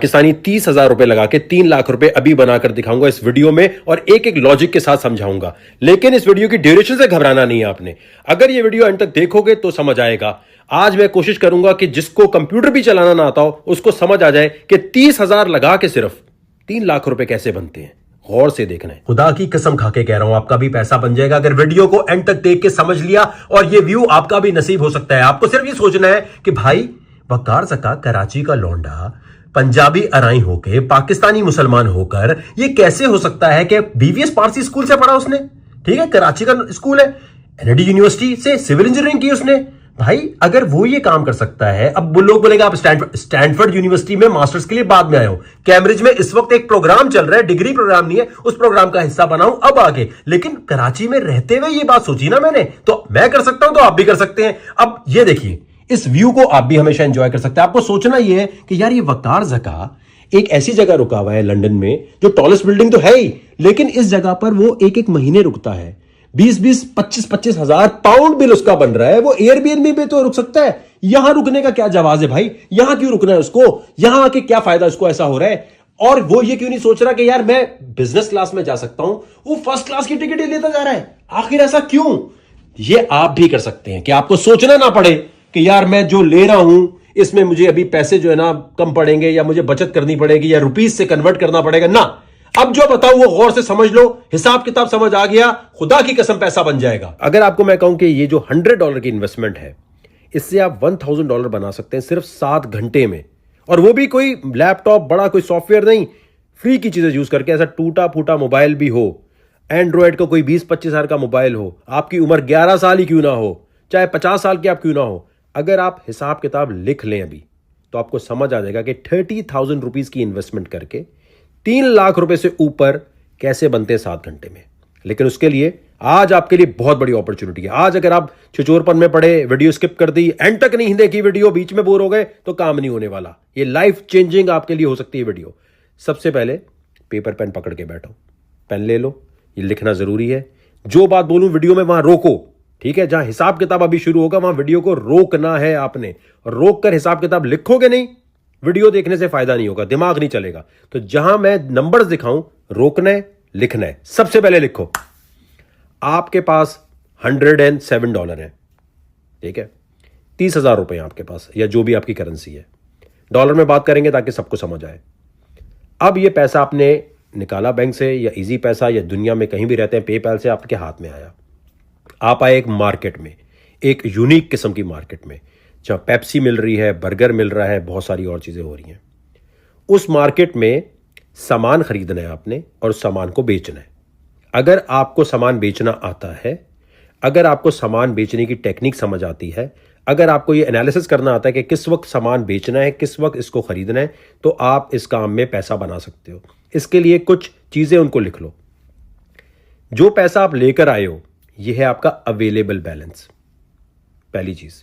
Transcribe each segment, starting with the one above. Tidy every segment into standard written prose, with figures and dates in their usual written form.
पाकिस्तानी 30,000 रुपए लगा के 3 लाख रुपए अभी बनाकर दिखाऊंगा इस वीडियो में और एक एक लॉजिक के साथ समझाऊंगा। लेकिन इस वीडियो की ड्यूरेशन से घबराना नहीं है आपने। अगर ये वीडियो अंत तक देखोगे तो समझ आएगा। आज मैं कोशिश करूंगा कि जिसको कंप्यूटर भी चलाना ना आता हो उसको समझ आ जाए कि 30,000 लगा के सिर्फ 3 लाख रुपए कैसे बनते हैं। गौर से देखना है, खुदा की कसम खा के कह रहा हूं, आपका भी पैसा बन जाएगा अगर वीडियो को एंड तक देख के समझ लिया। और ये व्यू आपका भी नसीब हो सकता है। आपको सिर्फ ये सोचना है कि भाई वकार ज़का कराची का लौंडा पंजाबी अराई होके पाकिस्तानी मुसलमान होकर ये कैसे हो सकता है कि बीवीएस पारसी स्कूल से पढ़ा उसने, ठीक है, कराची का स्कूल है, एनआईटी यूनिवर्सिटी से सिविल इंजीनियरिंग की उसने। भाई अगर वो ये काम कर सकता है, अब वो लोग बोलेगा आप स्टैनफोर्ड यूनिवर्सिटी में मास्टर्स के लिए बाद में आए हो, कैम्ब्रिज में इस वक्त एक प्रोग्राम चल रहा है, डिग्री प्रोग्राम नहीं है, उस प्रोग्राम का हिस्सा बनाऊं अब आगे। लेकिन कराची में रहते हुए ये बात सोची ना मैंने, तो मैं कर सकता हूं तो आप भी कर सकते हैं। अब ये देखिए, इस व्यू को आप भी हमेशा एंजॉय कर सकते हैं। आपको सोचना यह है कि यार ये वकार ज़का एक ऐसी जगह रुका हुआ है लंदन में जो टॉलेस्ट बिल्डिंग तो है ही, लेकिन इस जगह पर वो एक महीने रुकता है। 20-20, 25-25 हजार पाउंड बिल उसका बन रहा है। वो एयरबीएनबी पे तो रुक सकता है, यहां रुकने का क्या जवाब है भाई? यहां क्यों रुकना है उसको? यहां आके क्या फायदा उसको ऐसा हो रहा है? और वो ये क्यों नहीं सोच रहा कि यार मैं बिजनेस क्लास में जा सकता हूं, वो फर्स्ट क्लास की टिकट लेता जा रहा है? आखिर ऐसा क्यों? ये आप भी कर सकते हैं कि आपको सोचना ना पड़े कि यार मैं जो ले रहा हूं इसमें मुझे अभी पैसे जो है ना कम पड़ेंगे, या मुझे बचत करनी पड़ेगी, या रुपीज से कन्वर्ट करना पड़ेगा ना। अब जो बताऊं वो गौर से समझ लो, हिसाब किताब समझ आ गया, खुदा की कसम पैसा बन जाएगा। अगर आपको मैं कहूं कि ये जो $100 की इन्वेस्टमेंट है, इससे आप $1,000 बना सकते हैं सिर्फ 7 घंटे में। और वो भी कोई लैपटॉप, बड़ा कोई सॉफ्टवेयर नहीं, फ्री की चीजें यूज करके। ऐसा टूटा फूटा मोबाइल भी हो, एंड्रॉयड का कोई 20-25 हजार का मोबाइल हो, आपकी उम्र 11 साल ही क्यों ना हो, चाहे 50 साल की आप क्यों ना हो, अगर आप हिसाब किताब लिख लें अभी, तो आपको समझ आ जाएगा कि 30,000 रुपीज की इन्वेस्टमेंट करके 3 लाख रुपए से ऊपर कैसे बनते हैं 7 घंटे में। लेकिन उसके लिए आज आपके लिए बहुत बड़ी अपॉर्चुनिटी है। आज अगर आप छिचोरपन में पड़े, वीडियो स्किप कर दी, एंड तक नहीं देखी वीडियो, बीच में बोर हो गए, तो काम नहीं होने वाला। ये लाइफ चेंजिंग आपके लिए हो सकती है वीडियो। सबसे पहले पेपर पेन पकड़ के बैठो, पेन ले लो, ये लिखना जरूरी है। जो बात बोलूं वीडियो में वहां रोको, ठीक है? जहां हिसाब किताब अभी शुरू होगा वहां वीडियो को रोकना है आपने, और रोक कर हिसाब किताब लिखोगे नहीं, वीडियो देखने से फायदा नहीं होगा, दिमाग नहीं चलेगा। तो जहां मैं नंबर्स दिखाऊं, रोकना है, लिखना है। सबसे पहले लिखो, आपके पास $107 है, ठीक है? 30,000 रुपए आपके पास, या जो भी आपकी करेंसी है। डॉलर में बात करेंगे ताकि सबको समझ आए। अब ये पैसा आपने निकाला बैंक से, या इजी पैसा, या दुनिया में कहीं भी रहते हैं पेपैल से आपके हाथ में आया। आप आए एक मार्केट में, एक यूनिक किस्म की मार्केट में, जहां पेप्सी मिल रही है, बर्गर मिल रहा है, बहुत सारी और चीजें हो रही हैं। उस मार्केट में सामान खरीदना है आपने और उस सामान को बेचना है। अगर आपको सामान बेचना आता है, अगर आपको सामान बेचने की टेक्निक समझ आती है, अगर आपको ये एनालिसिस करना आता है कि किस वक्त सामान बेचना है, किस वक्त इसको खरीदना है, तो आप इस काम में पैसा बना सकते हो। इसके लिए कुछ चीजें उनको लिख लो। जो पैसा आप लेकर आए हो, यह है आपका अवेलेबल बैलेंस, पहली चीज।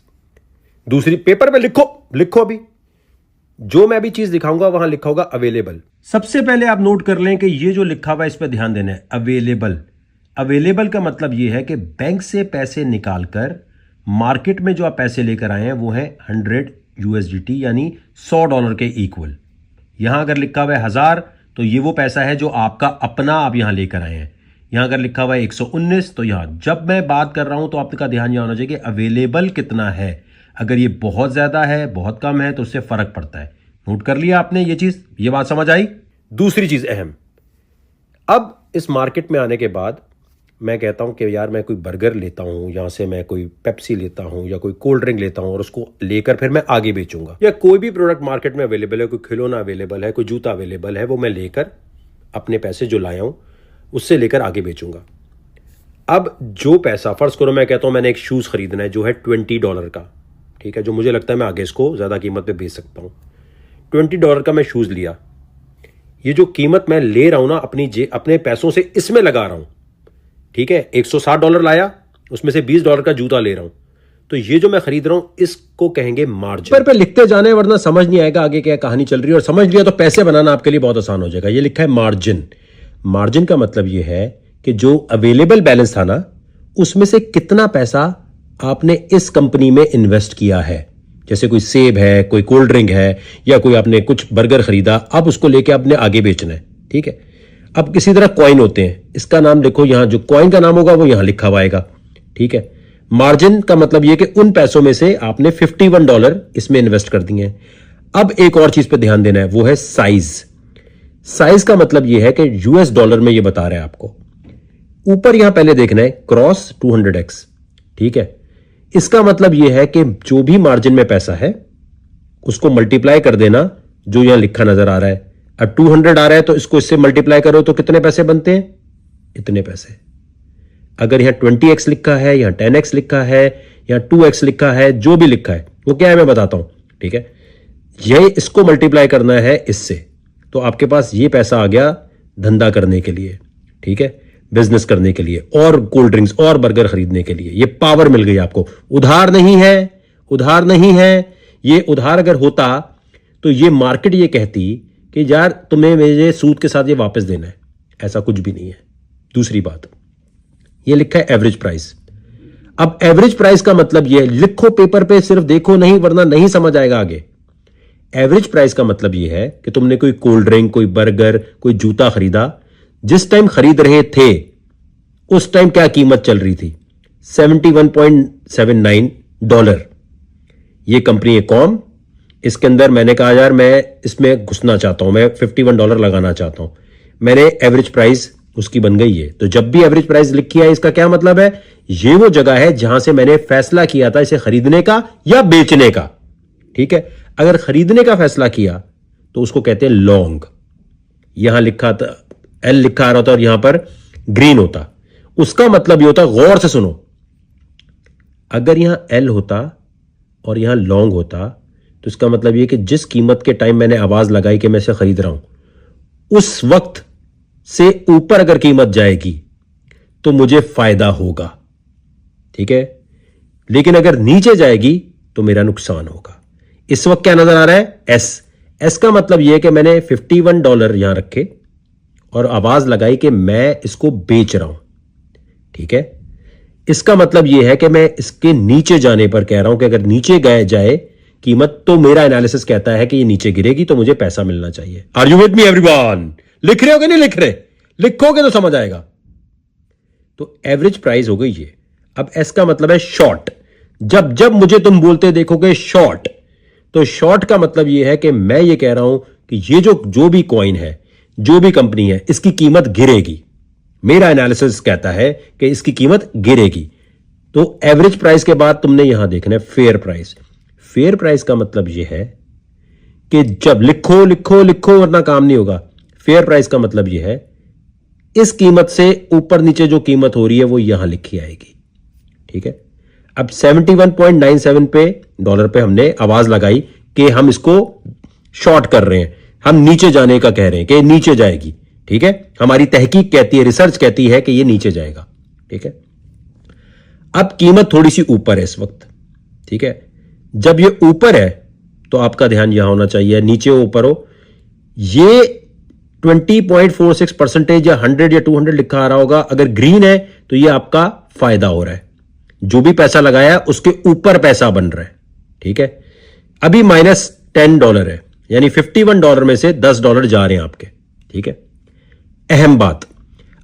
दूसरी, पेपर पे लिखो अभी जो मैं अभी चीज दिखाऊंगा वहां लिखा होगा अवेलेबल। सबसे पहले आप नोट कर लें कि ये जो लिखा हुआ है इस पर ध्यान देना है, अवेलेबल। अवेलेबल का मतलब यह है कि बैंक से पैसे निकालकर मार्केट में जो आप पैसे लेकर आए हैं वो है 100 USDT, यानी $100 के इक्वल। यहां अगर लिखा हुआ है 1000, तो ये वो पैसा है जो आपका अपना आप यहां लेकर आए हैं। यहां अगर लिखा हुआ है 119, तो यहां जब मैं बात कर रहा हूं तो आपका ध्यान यहां होना चाहिए कि अवेलेबल कितना है। अगर ये बहुत ज्यादा है, बहुत कम है, तो उससे फर्क पड़ता है। नोट कर लिया आपने ये चीज, ये बात समझ आई? दूसरी चीज अहम, अब इस मार्केट में आने के बाद मैं कहता हूं कि यार मैं कोई बर्गर लेता हूं, यहां से मैं कोई पेप्सी लेता हूं या कोई कोल्ड ड्रिंक लेता हूं और उसको लेकर फिर मैं आगे बेचूंगा। या कोई भी प्रोडक्ट मार्केट में अवेलेबल है, कोई खिलौना अवेलेबल है, कोई जूता अवेलेबल है, वो मैं लेकर अपने पैसे जो लाया हूं उससे लेकर आगे बेचूंगा। अब जो पैसा, फर्ज करो मैं कहता हूं मैंने एक शूज खरीदना है जो है $20 का, ठीक है, जो मुझे लगता है मैं आगे इसको ज्यादा कीमत पे बेच सकता हूं। $20 का मैं शूज लिया, ये जो कीमत मैं ले रहा हूं ना अपने पैसों से इसमें लगा रहा हूं, ठीक है? $160 लाया, उसमें से $20 का जूता ले रहा हूं, तो ये जो मैं खरीद रहा हूं इसको कहेंगे मार्जिन। पर लिखते जाने वरना समझ नहीं आएगा आगे क्या कहानी चल रही है, और समझ लिया तो पैसे बनाना आपके लिए बहुत आसान हो जाएगा। ये लिखा है मार्जिन। मार्जिन का मतलब ये है कि जो अवेलेबल बैलेंस था ना, उसमें से कितना पैसा आपने इस कंपनी में इन्वेस्ट किया है। जैसे कोई सेब है, कोई कोल्ड ड्रिंक है, या कोई आपने कुछ बर्गर खरीदा, अब उसको लेके आपने आगे बेचना है, ठीक है। अब किसी तरह कॉइन होते हैं, इसका नाम देखो, यहां जो कॉइन का नाम होगा वो यहां लिखा हुआ आएगा, ठीक है। मार्जिन का मतलब यह कि उन पैसों में से आपने $51 इसमें इन्वेस्ट कर दिए हैं। अब एक और चीज पे ध्यान देना है, वो है साइज। साइज का मतलब यह है कि यूएस डॉलर में यह बता रहा है आपको। ऊपर यहां पहले देखना है क्रॉस 200x, ठीक है। इसका मतलब यह है कि जो भी मार्जिन में पैसा है उसको मल्टीप्लाई कर देना, जो यहां लिखा नजर आ रहा है। अब 200 आ रहा है तो इसको इससे मल्टीप्लाई करो तो कितने पैसे बनते हैं, इतने पैसे। अगर यहां 20x लिखा है, यहां 10x लिखा है, यहां 2x लिखा है, जो भी लिखा है वो क्या है मैं बताता हूं, ठीक है। ये इसको मल्टीप्लाई करना है इससे, तो आपके पास ये पैसा आ गया धंधा करने के लिए, ठीक है, बिजनेस करने के लिए, और कोल्ड ड्रिंक्स और बर्गर खरीदने के लिए। ये पावर मिल गई आपको। उधार नहीं है, उधार नहीं है। ये उधार अगर होता तो ये मार्केट ये कहती कि यार तुम्हें मेरे सूद के साथ ये वापस देना है। ऐसा कुछ भी नहीं है। दूसरी बात, ये लिखा है एवरेज प्राइस। अब एवरेज प्राइस का मतलब ये लिखो पेपर पे, सिर्फ देखो नहीं, वरना नहीं समझ आएगा आगे। एवरेज प्राइस का मतलब ये है कि तुमने कोई कोल्ड ड्रिंक, कोई बर्गर, कोई जूता खरीदा, जिस टाइम खरीद रहे थे उस टाइम क्या कीमत चल रही थी, $71.79। ये कंपनी है कॉम। इसके अंदर मैंने कहा यार मैं इसमें घुसना चाहता हूं, मैं $51 लगाना चाहता हूं। मैंने एवरेज प्राइस उसकी बन गई है। तो जब भी एवरेज प्राइस लिखी है, इसका क्या मतलब है, ये वो जगह है जहां से मैंने फैसला किया था इसे खरीदने का या बेचने का, ठीक है। अगर खरीदने का फैसला किया तो उसको कहते हैं लॉन्ग। यहां लिखा था एल लिखा आ रहा था और यहां पर ग्रीन होता, उसका मतलब ये होता, गौर से सुनो, अगर यहां एल होता और यहां लॉन्ग होता तो इसका मतलब ये कि जिस कीमत के टाइम मैंने आवाज लगाई कि मैं इसे खरीद रहा हूं, उस वक्त से ऊपर अगर कीमत जाएगी तो मुझे फायदा होगा, ठीक है। लेकिन अगर नीचे जाएगी तो मेरा नुकसान होगा। इस वक्त क्या नजर आ रहा है, एस। एस का मतलब यह है कि मैंने $51 यहां रखे और आवाज लगाई कि मैं इसको बेच रहा हूं, ठीक है। इसका मतलब यह है कि मैं इसके नीचे जाने पर कह रहा हूं कि अगर नीचे गए जाए कीमत तो मेरा एनालिसिस कहता है कि ये नीचे गिरेगी तो मुझे पैसा मिलना चाहिए। Are you with me everyone? लिख रहे हो कि नहीं लिख रहे? लिखोगे तो समझ आएगा। तो एवरेज प्राइस हो गई ये। अब एस का मतलब है शॉर्ट। जब जब मुझे तुम बोलते देखोगे शॉर्ट, तो शॉर्ट का मतलब यह है कि मैं ये कह रहा हूं कि ये जो भी कॉइन है, जो भी कंपनी है, इसकी कीमत गिरेगी। मेरा एनालिसिस कहता है कि इसकी कीमत गिरेगी। तो एवरेज प्राइस के बाद तुमने यहां देखना है फेयर प्राइस। फेयर प्राइस का मतलब यह है कि जब लिखो लिखो लिखो वरना काम नहीं होगा। फेयर प्राइस का मतलब यह है इस कीमत से ऊपर नीचे जो कीमत हो रही है वो यहां लिखी आएगी, ठीक है। अब 71.97 पे डॉलर पे हमने आवाज लगाई कि हम इसको शॉर्ट कर रहे हैं, हम नीचे जाने का कह रहे हैं कि नीचे जाएगी, ठीक है। हमारी तहकीक कहती है, रिसर्च कहती है कि ये नीचे जाएगा, ठीक है। अब कीमत थोड़ी सी ऊपर है इस वक्त, ठीक है। जब ये ऊपर है तो आपका ध्यान यहां होना चाहिए, नीचे ऊपर हो। ये 20.46% या 100 या 200 लिखा आ रहा होगा। अगर ग्रीन है तो ये आपका फायदा हो रहा है, जो भी पैसा लगाया है उसके ऊपर पैसा बन रहा है, ठीक है। अभी -$10 है, यानी $51 में से $10 जा रहे हैं आपके, ठीक है। अहम बात,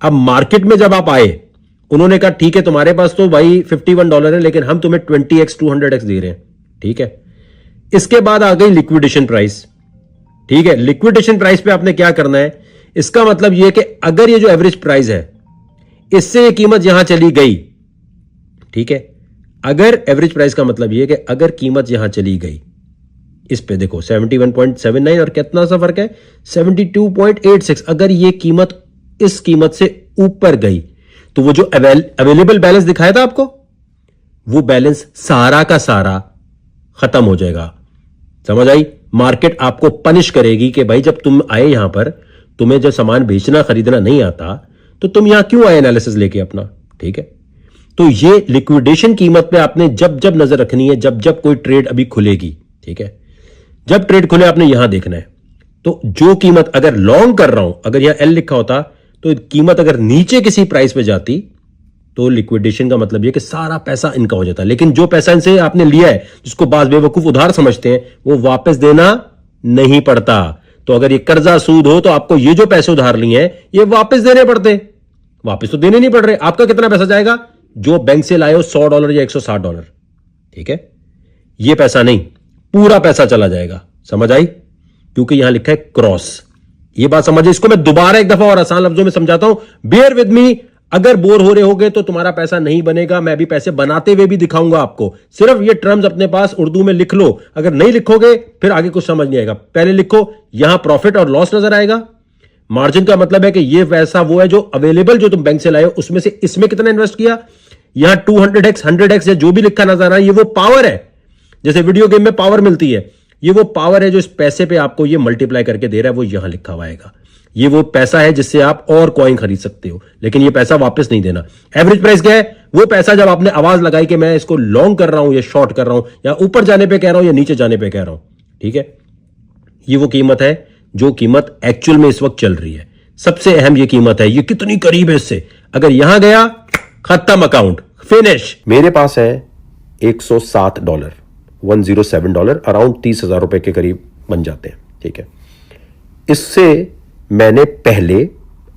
अब मार्केट में जब आप आए, उन्होंने कहा ठीक है तुम्हारे पास तो भाई $51 है, लेकिन हम तुम्हें 20x 200x दे रहे हैं, ठीक है। इसके बाद आ गई लिक्विडेशन प्राइस, ठीक है। लिक्विडेशन प्राइस पे आपने क्या करना है, इसका मतलब यह कि अगर ये जो एवरेज प्राइस है इससे ये कीमत यहां चली गई, ठीक है। अगर एवरेज प्राइस का मतलब यह कि अगर कीमत यहां चली गई, इस पे देखो 71.79 और कितना सा फर्क है 72.86। अगर ये कीमत इस कीमत से ऊपर गई तो वो जो अवेलेबल बैलेंस दिखाया था आपको, वो बैलेंस सारा का सारा खत्म हो जाएगा। समझ आई? मार्केट आपको पनिश करेगी कि भाई जब तुम आए यहां पर, तुम्हें जब सामान बेचना खरीदना नहीं आता तो तुम यहां क्यों आए एनालिसिस लेके अपना, ठीक है। तो ये लिक्विडेशन कीमत पे आपने जब जब नजर रखनी है, जब जब कोई ट्रेड अभी खुलेगी, ठीक है। जब ट्रेड खुले आपने यहां देखना है। तो जो कीमत अगर लॉन्ग कर रहा हूं, अगर यहां एल लिखा होता तो कीमत अगर नीचे किसी प्राइस पे जाती तो लिक्विडेशन का मतलब ये कि सारा पैसा इनका हो जाता है। लेकिन जो पैसा इनसे आपने लिया है, जिसको बाज बेवकूफ उधार समझते हैं, वो वापस देना नहीं पड़ता। तो अगर ये कर्जा सूद हो तो आपको ये जो पैसे उधार लिए हैं ये वापस देने पड़ते। वापस तो देने नहीं पड़ रहे। आपका कितना पैसा जाएगा? जो बैंक से लाए हो $100 या $160, ठीक है, ये पैसा नहीं, पूरा पैसा चला जाएगा। समझ आई? क्योंकि यहां लिखा है क्रॉस। ये बात समझिए। इसको मैं दोबारा एक दफा और आसान लफ्जों में समझाता हूं। Bear with me. अगर बोर हो रहे होगे तो तुम्हारा पैसा नहीं बनेगा। मैं भी पैसे बनाते हुए भी दिखाऊंगा आपको। सिर्फ ये टर्म्स अपने पास उर्दू में लिख लो। अगर नहीं लिखोगे फिर आगे कुछ समझ नहीं आएगा। पहले लिखो, यहां प्रॉफिट और लॉस नजर आएगा। मार्जिन का मतलब है कि ये पैसा वो है जो अवेलेबल, जो तुम बैंक से लाए हो, उसमें से इसमें कितना इन्वेस्ट किया। यहां 200x 100x या जो भी लिखा नजर आ रहा है, ये वो पावर है। जैसे वीडियो गेम में पावर मिलती है, ये वो पावर है जो इस पैसे पे आपको ये मल्टीप्लाई करके दे रहा है। वो यहां लिखा हुआ आएगा। ये वो पैसा है जिससे आप और कॉइन खरीद सकते हो, लेकिन ये पैसा वापस नहीं देना। एवरेज प्राइस क्या है? वो पैसा जब आपने आवाज लगाई कि मैं इसको लॉन्ग कर रहा हूं या शॉर्ट कर रहा हूं, या ऊपर जाने पे कह रहा हूं या नीचे जाने पे कह रहा हूं, ठीक है, ये वो कीमत है जो कीमत एक्चुअल में इस वक्त चल रही है। सबसे अहम ये कीमत है, ये कितनी करीब है इससे। अगर यहां गया, खत्म, अकाउंट फिनिश। मेरे पास है $107, $107, अराउंड 30,000 रुपए के करीब बन जाते हैं, ठीक है। इससे मैंने पहले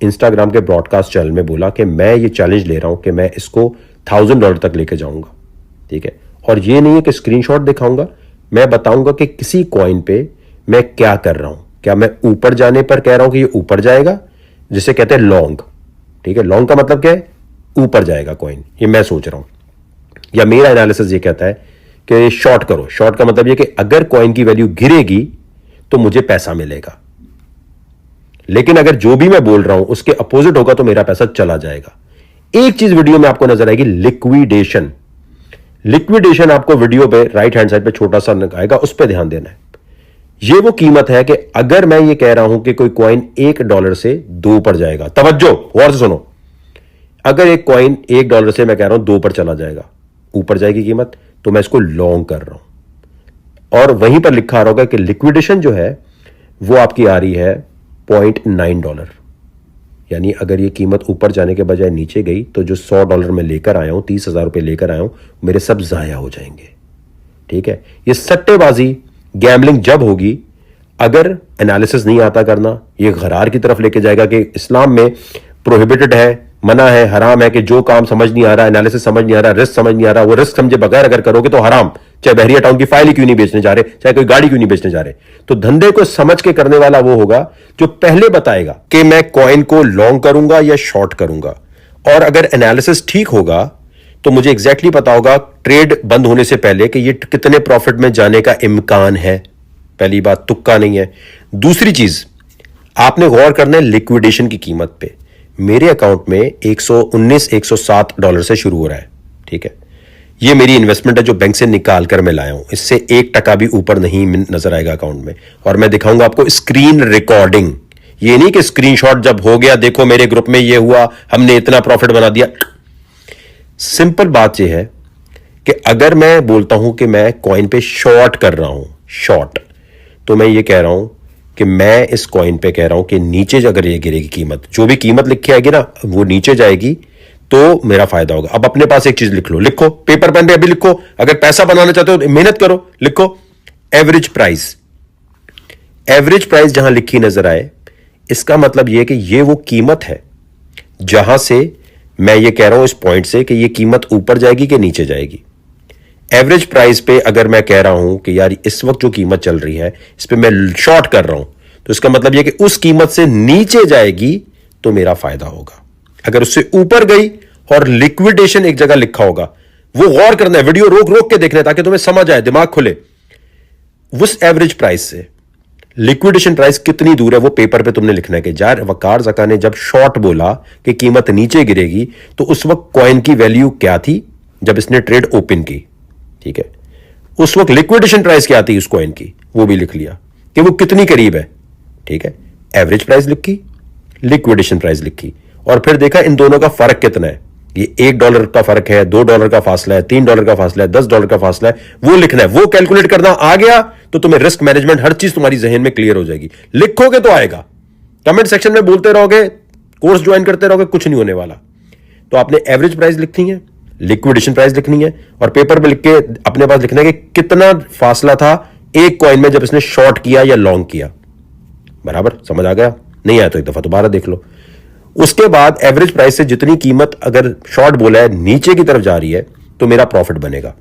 इंस्टाग्राम के ब्रॉडकास्ट चैनल में बोला कि मैं ये चैलेंज ले रहा हूं कि मैं इसको $1,000 तक लेके जाऊंगा, ठीक है। और ये नहीं है कि स्क्रीनशॉट दिखाऊंगा, मैं बताऊंगा कि किसी कॉइन पे मैं क्या कर रहा हूं। क्या मैं ऊपर जाने पर कह रहा हूं कि ये ऊपर जाएगा, जिसे कहते हैं लॉन्ग, ठीक है। लॉन्ग का मतलब क्या है? ऊपर जाएगा कॉइन, ये मैं सोच रहा हूं। या मेरा एनालिसिस ये कहता है कि शॉर्ट करो। शॉर्ट का मतलब ये कि अगर कॉइन की वैल्यू गिरेगी तो मुझे पैसा मिलेगा, लेकिन अगर जो भी मैं बोल रहा हूं उसके अपोजिट होगा तो मेरा पैसा चला जाएगा। एक चीज वीडियो में आपको नजर आएगी, लिक्विडेशन। लिक्विडेशन आपको वीडियो पे राइट हैंड साइड पे छोटा सा आएगा, उस पर ध्यान देना है। ये वो कीमत है कि अगर मैं ये कह रहा हूं कि कोई कॉइन $1 से 2 पर जाएगा, तवज्जो, गौर से सुनो। अगर एक कॉइन $1 से मैं कह रहा हूं 2 पर चला जाएगा, ऊपर जाएगी कीमत, तो मैं इसको लॉन्ग कर रहा हूं। और वहीं पर लिखा आ रहा होगा कि लिक्विडेशन जो है वो आपकी आ रही है $0.9। यानी अगर ये कीमत ऊपर जाने के बजाय नीचे गई तो जो $100 में लेकर आया हूं, 30,000 रुपए लेकर आया हूं, मेरे सब जाया हो जाएंगे, ठीक है। ये सट्टेबाजी, गैम्बलिंग जब होगी, अगर एनालिसिस नहीं आता करना, ये गरार की तरफ लेके जाएगा कि इस्लाम में प्रोहिबिटेड है, मना है, हराम है कि जो काम समझ नहीं आ रहा, एनालिसिस समझ नहीं आ रहा, रिस्क समझ नहीं आ रहा, वो रिस्क समझे बगैर अगर करोगे तो हराम। चाहे बहरिया टाउन की फाइल ही क्यों नहीं बेचने जा रहे, चाहे कोई गाड़ी क्यों नहीं बेचने जा रहे। तो धंधे को समझ के करने वाला वो होगा जो पहले बताएगा कि मैं कॉइन को लॉन्ग करूंगा या शॉर्ट करूंगा। और अगर एनालिसिस ठीक होगा तो मुझे एग्जैक्टली पता होगा ट्रेड बंद होने से पहले कि ये कितने प्रॉफिट में जाने का इम्कान है। पहली बात, तुक्का नहीं है। दूसरी चीज आपने गौर करना है लिक्विडेशन की कीमत पे। मेरे अकाउंट में $107 से शुरू हो रहा है, ठीक है। ये मेरी इन्वेस्टमेंट है जो बैंक से निकाल कर मैं लाया हूं। इससे 1 टका भी ऊपर नहीं नजर आएगा अकाउंट में। और मैं दिखाऊंगा आपको स्क्रीन रिकॉर्डिंग। ये नहीं कि स्क्रीनशॉट जब हो गया, देखो मेरे ग्रुप में ये हुआ, हमने इतना प्रॉफिट बना दिया। सिंपल बात यह है कि अगर मैं बोलता हूं कि मैं कॉइन पे शॉर्ट कर रहा हूं, शॉर्ट, तो मैं ये कह रहा हूं कि मैं इस कॉइन पे कह रहा हूं कि नीचे अगर ये गिरेगी कीमत, जो भी कीमत लिखी आएगी ना, वो नीचे जाएगी तो मेरा फायदा होगा। अब अपने पास एक चीज लिख लो, लिखो पेपर पेन पे अभी लिखो। अगर पैसा बनाना चाहते हो तो मेहनत करो, लिखो एवरेज प्राइस। एवरेज प्राइस जहां लिखी नजर आए, इसका मतलब यह कि ये वो कीमत है जहां से मैं ये कह रहा हूं इस पॉइंट से कि ये कीमत ऊपर जाएगी कि नीचे जाएगी। एवरेज प्राइस पे अगर मैं कह रहा हूं कि यार इस वक्त जो कीमत चल रही है इस पे मैं शॉर्ट कर रहा हूं, तो इसका मतलब यह कि उस कीमत से नीचे जाएगी तो मेरा फायदा होगा। अगर उससे ऊपर गई और लिक्विडेशन एक जगह लिखा होगा, वो गौर करना है, वीडियो रोक रोक के देखना है ताकि तुम्हें समझ आए, दिमाग खुले। उस एवरेज प्राइस से लिक्विडेशन प्राइस कितनी दूर है वो पेपर पे तुमने लिखना है कि यार वकार ज़का ने जब शॉर्ट बोला कि कीमत नीचे गिरेगी तो उस वक्त कॉइन की वैल्यू क्या थी जब इसने ट्रेड ओपन की, ठीक है। उस वक्त लिक्विडेशन प्राइस क्या थी उस कॉइन की, वो भी लिख लिया कि वो कितनी करीब है, ठीक है। एवरेज प्राइस लिखी, लिक्विडेशन प्राइस लिखी, और फिर देखा इन दोनों का फर्क कितना है। ये $1 का फर्क है, $2 का फासला है, $3 का फासला है, $10 का फासला है, वो लिखना है। वो कैलकुलेट करना आ गया तो तुम्हें रिस्क मैनेजमेंट हर चीज तुम्हारी जहन में क्लियर हो जाएगी। लिखोगे तो आएगा। कमेंट सेक्शन में बोलते रहोगे, कोर्स ज्वाइन करते रहोगे, कुछ नहीं होने वाला। तो आपने एवरेज प्राइस लिखनी है, लिक्विडेशन प्राइस लिखनी है और पेपर पे लिख के अपने पास लिखना है कि कितना फासला था एक कॉइन में जब इसने शॉर्ट किया या लॉन्ग किया। बराबर समझ आ गया? नहीं आया तो एक दफा दोबारा देख लो। उसके बाद एवरेज प्राइस से जितनी कीमत अगर शॉर्ट बोला है नीचे की तरफ जा रही है तो मेरा प्रॉफिट बनेगा।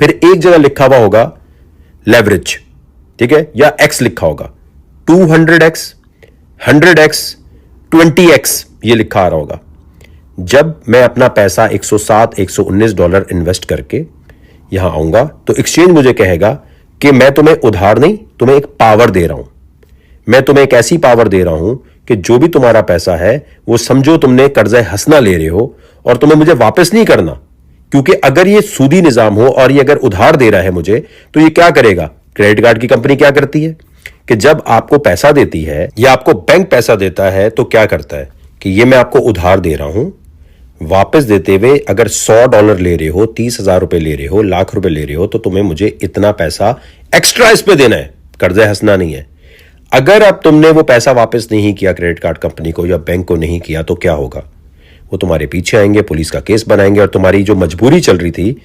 फिर एक जगह लिखा हुआ होगा लेवरेज, ठीक है, या एक्स लिखा होगा 200x, 100x, 20x ये लिखा आ रहा होगा। जब मैं अपना पैसा 107 119 डॉलर इन्वेस्ट करके यहां आऊंगा तो एक्सचेंज मुझे कहेगा कि मैं तुम्हें उधार नहीं, तुम्हें एक पावर दे रहा हूं। मैं तुम्हें एक ऐसी पावर दे रहा हूं कि जो भी तुम्हारा पैसा है वो समझो तुमने कर्जा हंसना ले रहे हो और तुम्हें मुझे वापस नहीं करना, क्योंकि अगर ये सूदी निजाम हो और ये अगर उधार दे रहा है मुझे तो ये क्या करेगा? क्रेडिट कार्ड की कंपनी क्या करती है कि जब आपको पैसा देती है या आपको बैंक पैसा देता है तो क्या करता है कि ये मैं आपको उधार दे रहा हूं, वापस देते हुए अगर $100 ले रहे हो, 30,000 रुपए ले रहे हो, लाख रुपए ले रहे हो तो तुम्हें मुझे इतना पैसा एक्स्ट्रा इस पे देना है, कर्जा हंसना नहीं है। अगर अब तुमने वो पैसा वापस नहीं किया क्रेडिट कार्ड कंपनी को या बैंक को नहीं किया तो क्या होगा? वो तुम्हारे पीछे आएंगे, पुलिस का केस बनाएंगे और तुम्हारी जो मजबूरी चल रही थी,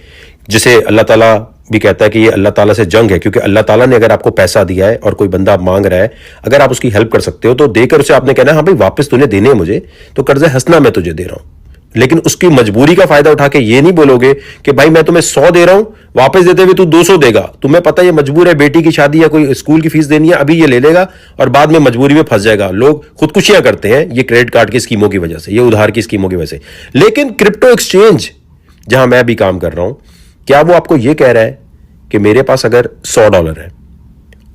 जिसे अल्लाह ताला भी कहता है कि ये अल्लाह ताला से जंग है, क्योंकि अल्लाह ताला ने अगर आपको पैसा दिया है और कोई बंदा मांग रहा है, अगर आप उसकी हेल्प कर सकते हो तो देकर उसे आपने कहना हाँ भाई वापस तूने देने मुझे, तो कर्जा हंसना मैं तुझे दे रहा हूं। लेकिन उसकी मजबूरी का फायदा उठा के ये नहीं बोलोगे कि भाई मैं तुम्हें 100 दे रहा हूं, वापस देते हुए तू 200 देगा। तुम्हें पता है ये मजबूर है, बेटी की शादी या कोई स्कूल की फीस देनी है, अभी ये ले लेगा और बाद में मजबूरी में फंस जाएगा। लोग खुदकुशियां करते हैं ये क्रेडिट कार्ड की स्कीमों की वजह से, ये उधार की स्कीमों की वजह से। लेकिन क्रिप्टो एक्सचेंज जहां मैं भी काम कर रहा हूं, क्या वो आपको यह कह रहा है कि मेरे पास अगर $100 है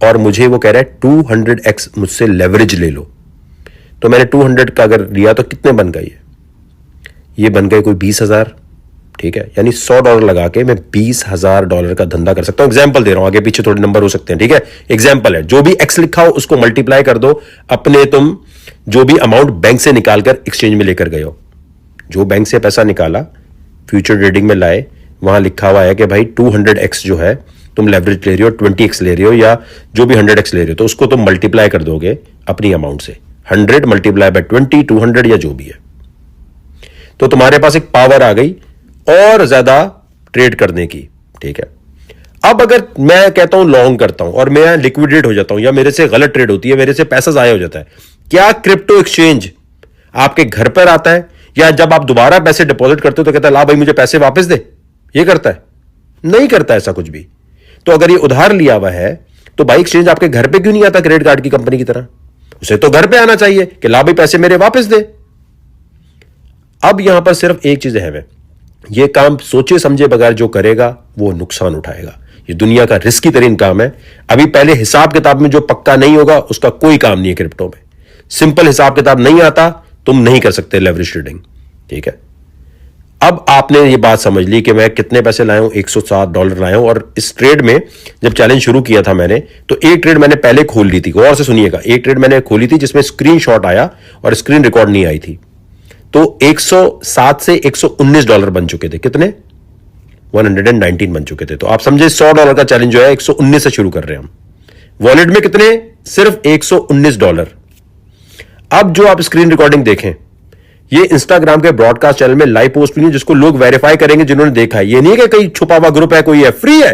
और मुझे वो कह रहा है 200x मुझसे लेवरेज ले लो, तो मैंने 200 का अगर लिया तो कितने बन गए? ये बन गए कोई 20,000, ठीक है, यानी $100 लगा के मैं $20,000 का धंधा कर सकता हूं। एग्जाम्पल दे रहा हूं, आगे पीछे थोड़े नंबर हो सकते हैं, ठीक है, एग्जाम्पल है। जो भी एक्स लिखा हो उसको मल्टीप्लाई कर दो अपने तुम जो भी अमाउंट बैंक से निकालकर एक्सचेंज में लेकर गए हो। जो बैंक से पैसा निकाला फ्यूचर ट्रेडिंग में लाए, वहां लिखा हुआ है कि भाई 200x जो है तुम लेवरेज ले रहे हो, 20x ले रहे हो या जो भी 100x ले रहे हो, तो उसको तुम मल्टीप्लाई कर दोगे अपनी अमाउंट से। 100 मल्टीप्लाई बाय 20, 200 या जो भी है, तो तुम्हारे पास एक पावर आ गई और ज्यादा ट्रेड करने की, ठीक है। अब अगर मैं कहता हूं लॉन्ग करता हूं और मैं लिक्विडेट हो जाता हूं या मेरे से गलत ट्रेड होती है, मेरे से पैसा जाया हो जाता है, क्या क्रिप्टो एक्सचेंज आपके घर पर आता है या जब आप दोबारा पैसे डिपॉजिट करते हो तो कहता है ला भाई मुझे पैसे वापस दे? ये करता है? नहीं करता ऐसा कुछ भी। तो अगर ये उधार लिया हुआ है तो भाई एक्सचेंज आपके घर पे क्यों नहीं आता क्रेडिट कार्ड की कंपनी की तरह? उसे तो घर पे आना चाहिए कि ला भाई पैसे मेरे वापस दे। अब यहां पर सिर्फ एक चीज है, यह काम सोचे समझे बगैर जो करेगा वो नुकसान उठाएगा। ये दुनिया का रिस्की तरीन काम है। अभी पहले हिसाब किताब में जो पक्का नहीं होगा उसका कोई काम नहीं है क्रिप्टो में। सिंपल हिसाब किताब नहीं आता, तुम नहीं कर सकते लेवरेज ट्रेडिंग, ठीक है। अब आपने ये बात समझ ली कि मैं कितने पैसे लाया हूं, $107 लाया हूं। और इस ट्रेड में जब चैलेंज शुरू किया था मैंने, तो एक ट्रेड मैंने पहले खोल ली थी, गौर से सुनिएगा। एक ट्रेड मैंने खोली थी जिसमें स्क्रीनशॉट आया और स्क्रीन रिकॉर्ड नहीं आई थी, तो 107 से $119 बन चुके थे। कितने? 119 बन चुके थे। तो आप समझे $100 का चैलेंज जो है 119 से शुरू कर रहे हैं हम। वॉलेट में कितने? सिर्फ $119। अब जो आप स्क्रीन रिकॉर्डिंग देखें, ये इंस्टाग्राम के ब्रॉडकास्ट चैनल में लाइव पोस्ट नहीं है, जिसको लोग वेरीफाई करेंगे जिन्होंने देखा है। ये नहीं है कि कहीं छुपा हुआ ग्रुप है, कोई है, फ्री है।